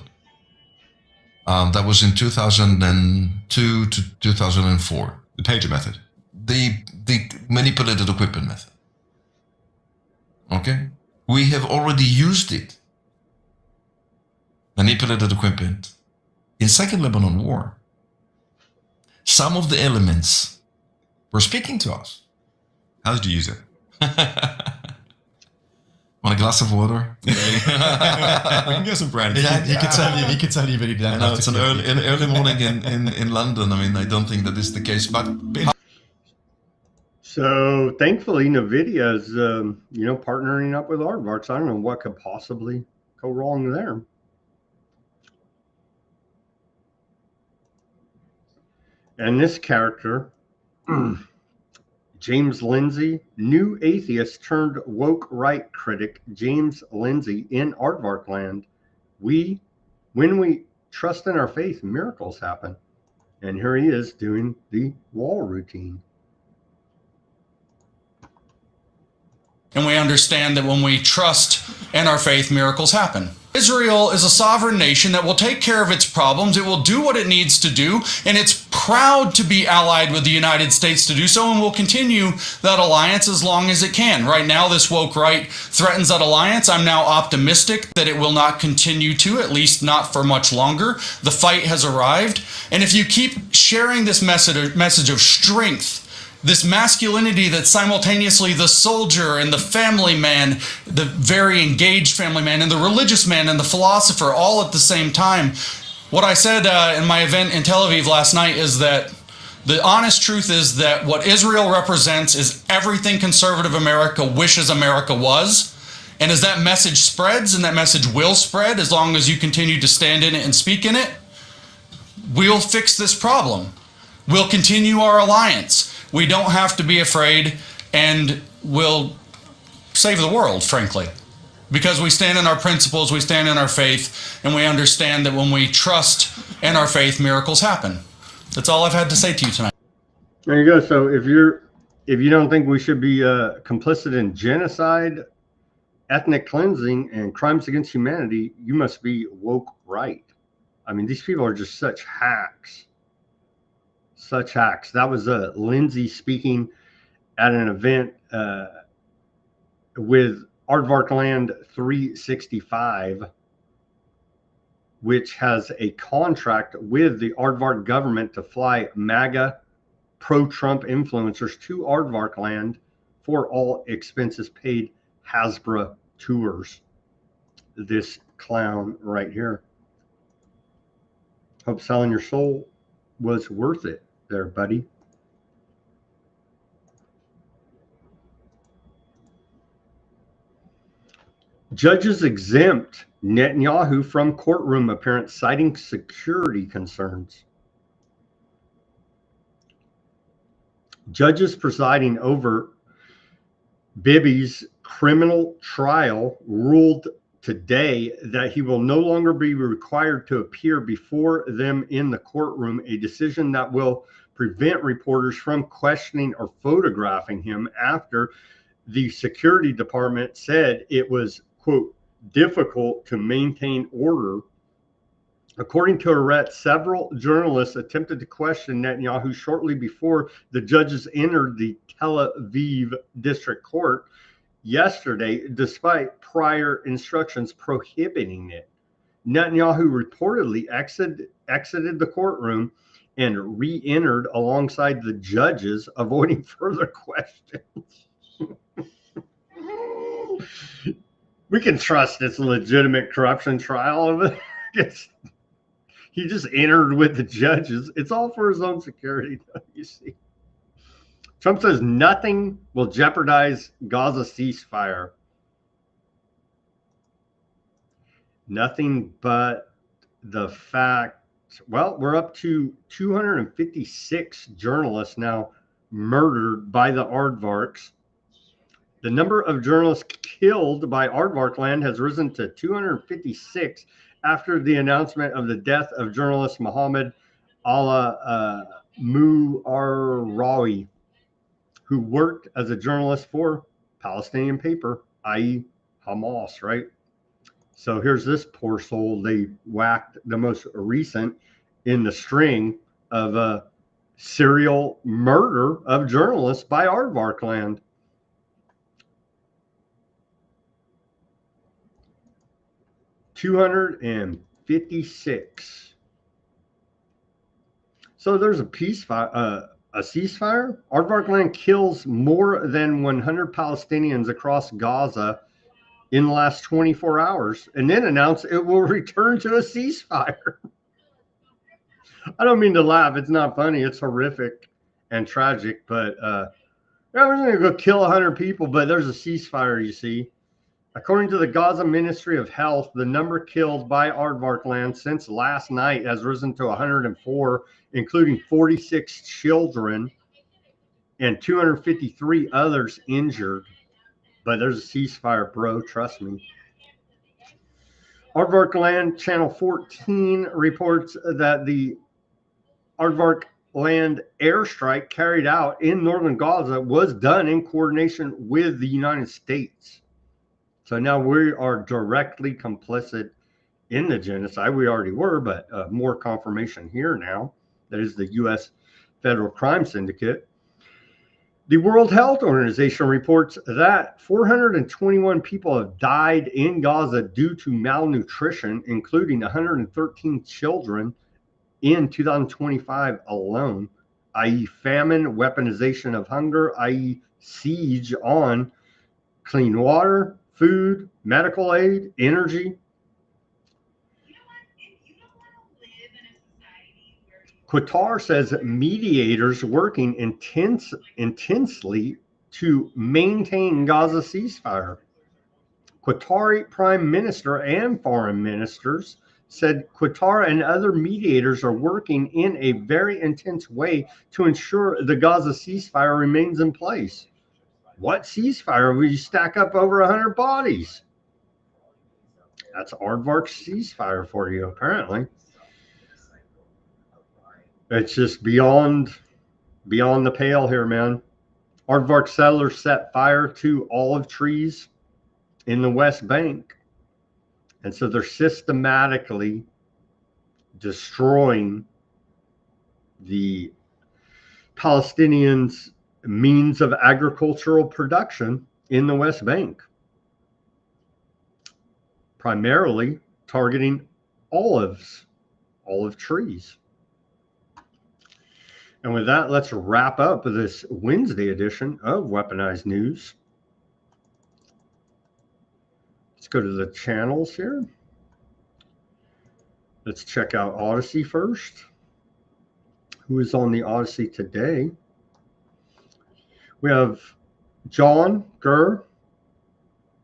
That was in 2002 to 2004. The pager method. The manipulated equipment method. Okay? We have already used it. Manipulated equipment. In Second Lebanon War, some of the elements were speaking to us. How did you use it? Want a glass of water? We can get some brandy. He could tell you, but he didn't. I know it's an early morning in London. I mean, I don't think that is the case, but. So thankfully, NVIDIA is, partnering up with Aardvark. So I don't know what could possibly go wrong there. And this character, James Lindsay, new atheist turned woke right critic, James Lindsay in Aardvark land. When we trust in our faith, miracles happen. And here he is doing the wall routine. And we understand that when we trust in our faith, miracles happen. Israel is a sovereign nation that will take care of its problems. It will do what it needs to do, and it's proud to be allied with the United States to do so, and will continue that alliance as long as it can. Right now, this woke right threatens that alliance. I'm now optimistic that it will not continue to, at least not for much longer. The fight has arrived. And if you keep sharing this message of strength, this masculinity that's simultaneously the soldier and the family man, the very engaged family man, and the religious man and the philosopher all at the same time. What I said in my event in Tel Aviv last night is that the honest truth is that what Israel represents is everything conservative America wishes America was. And as that message spreads, and that message will spread as long as you continue to stand in it and speak in it, we'll fix this problem. We'll continue our alliance. We don't have to be afraid, and we'll save the world, frankly. Because we stand in our principles, we stand in our faith, and we understand that when we trust in our faith, miracles happen. That's all I've had to say to you tonight. There you go. So if you don't think we should be complicit in genocide, ethnic cleansing, and crimes against humanity, you must be woke right. I mean, these people are just such hacks. Such hacks. That was Lindsay speaking at an event with Aardvark Land 365, which has a contract with the Aardvark government to fly MAGA pro-Trump influencers to Aardvark Land for all expenses paid Hasbro tours. This clown right here. Hope selling your soul was worth it there, buddy. Judges exempt Netanyahu from courtroom appearance, citing security concerns. Judges presiding over Bibi's criminal trial ruled today that he will no longer be required to appear before them in the courtroom, a decision that will prevent reporters from questioning or photographing him after the security department said it was, quote, difficult to maintain order. According to Arret, several journalists attempted to question Netanyahu shortly before the judges entered the Tel Aviv district court yesterday, despite prior instructions prohibiting it. Netanyahu reportedly exited the courtroom and re-entered alongside the judges, avoiding further questions. We can trust it's a legitimate corruption trial. He just entered with the judges. It's all for his own security, you see. Trump says nothing will jeopardize Gaza ceasefire. Nothing but the fact, well, we're up to 256 journalists now murdered by the aardvarks. The number of journalists killed by aardvark land has risen to 256 after the announcement of the death of journalist Mohammed Muarawi, who worked as a journalist for Palestinian paper, i.e. Hamas, right? So here's this poor soul. They whacked the most recent in the string of a serial murder of journalists by aardvark land. $256. So there's a ceasefire. Aardvark land kills more than 100 Palestinians across Gaza in the last 24 hours, and then announced it will return to a ceasefire. I don't mean to laugh. It's not funny. It's horrific and tragic, but we're going to go kill 100 people, but there's a ceasefire, you see. According to the Gaza Ministry of Health, the number killed by aardvark land since last night has risen to 104, including 46 children and 253 others injured. But there's a ceasefire, bro. Trust me. Aardvark Land Channel 14 reports that the Aardvark Land airstrike carried out in northern Gaza was done in coordination with the United States. So now we are directly complicit in the genocide. We already were, but more confirmation here now. That is the U.S. Federal Crime Syndicate. The World Health Organization reports that 421 people have died in Gaza due to malnutrition, including 113 children in 2025 alone, i.e. famine, weaponization of hunger, i.e. siege on clean water, food, medical aid, energy. Qatar says mediators working intensely to maintain Gaza ceasefire. Qatari Prime Minister and foreign ministers said Qatar and other mediators are working in a very intense way to ensure the Gaza ceasefire remains in place. What ceasefire? We stack up over 100 bodies. That's aardvark ceasefire for you, apparently. It's just beyond the pale here, man. Aardvark settlers set fire to olive trees in the West Bank. And so they're systematically destroying the Palestinians' means of agricultural production in the West Bank, primarily targeting olive trees. And with that, let's wrap up this Wednesday edition of Weaponized News. Let's go to the channels here. Let's check out Odysee first. Who is on the Odysee today? We have John Gurr.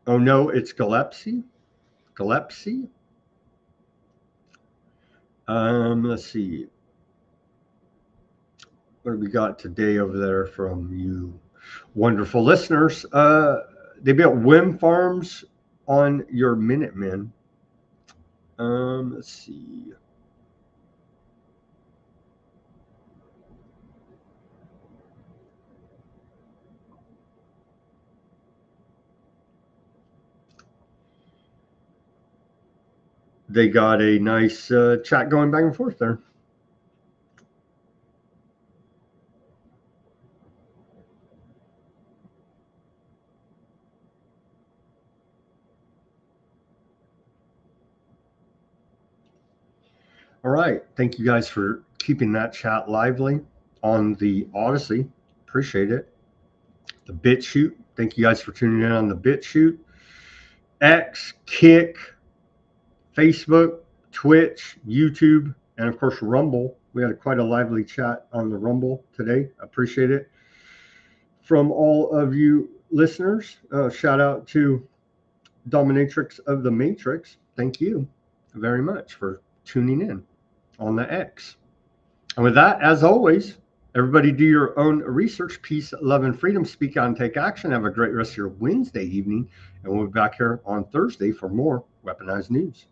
Oh no, it's Gillespie. Let's see. What do we got today over there from you wonderful listeners? They built wind farms on your Minutemen. Let's see. They got a nice chat going back and forth there. All right. Thank you guys for keeping that chat lively on the Odysee. Appreciate it. The Bitchute. Thank you guys for tuning in on the Bitchute. X, Kick, Facebook, Twitch, YouTube, And of course, Rumble. We had quite a lively chat on the Rumble today. Appreciate it. From all of you listeners, shout out to Dominatrix of the Matrix. Thank you very much for tuning in on the X. And with that, as always, everybody do your own research. Peace, love, and freedom. Speak out and take action. Have a great rest of your Wednesday evening. And we'll be back here on Thursday for more Weaponized News.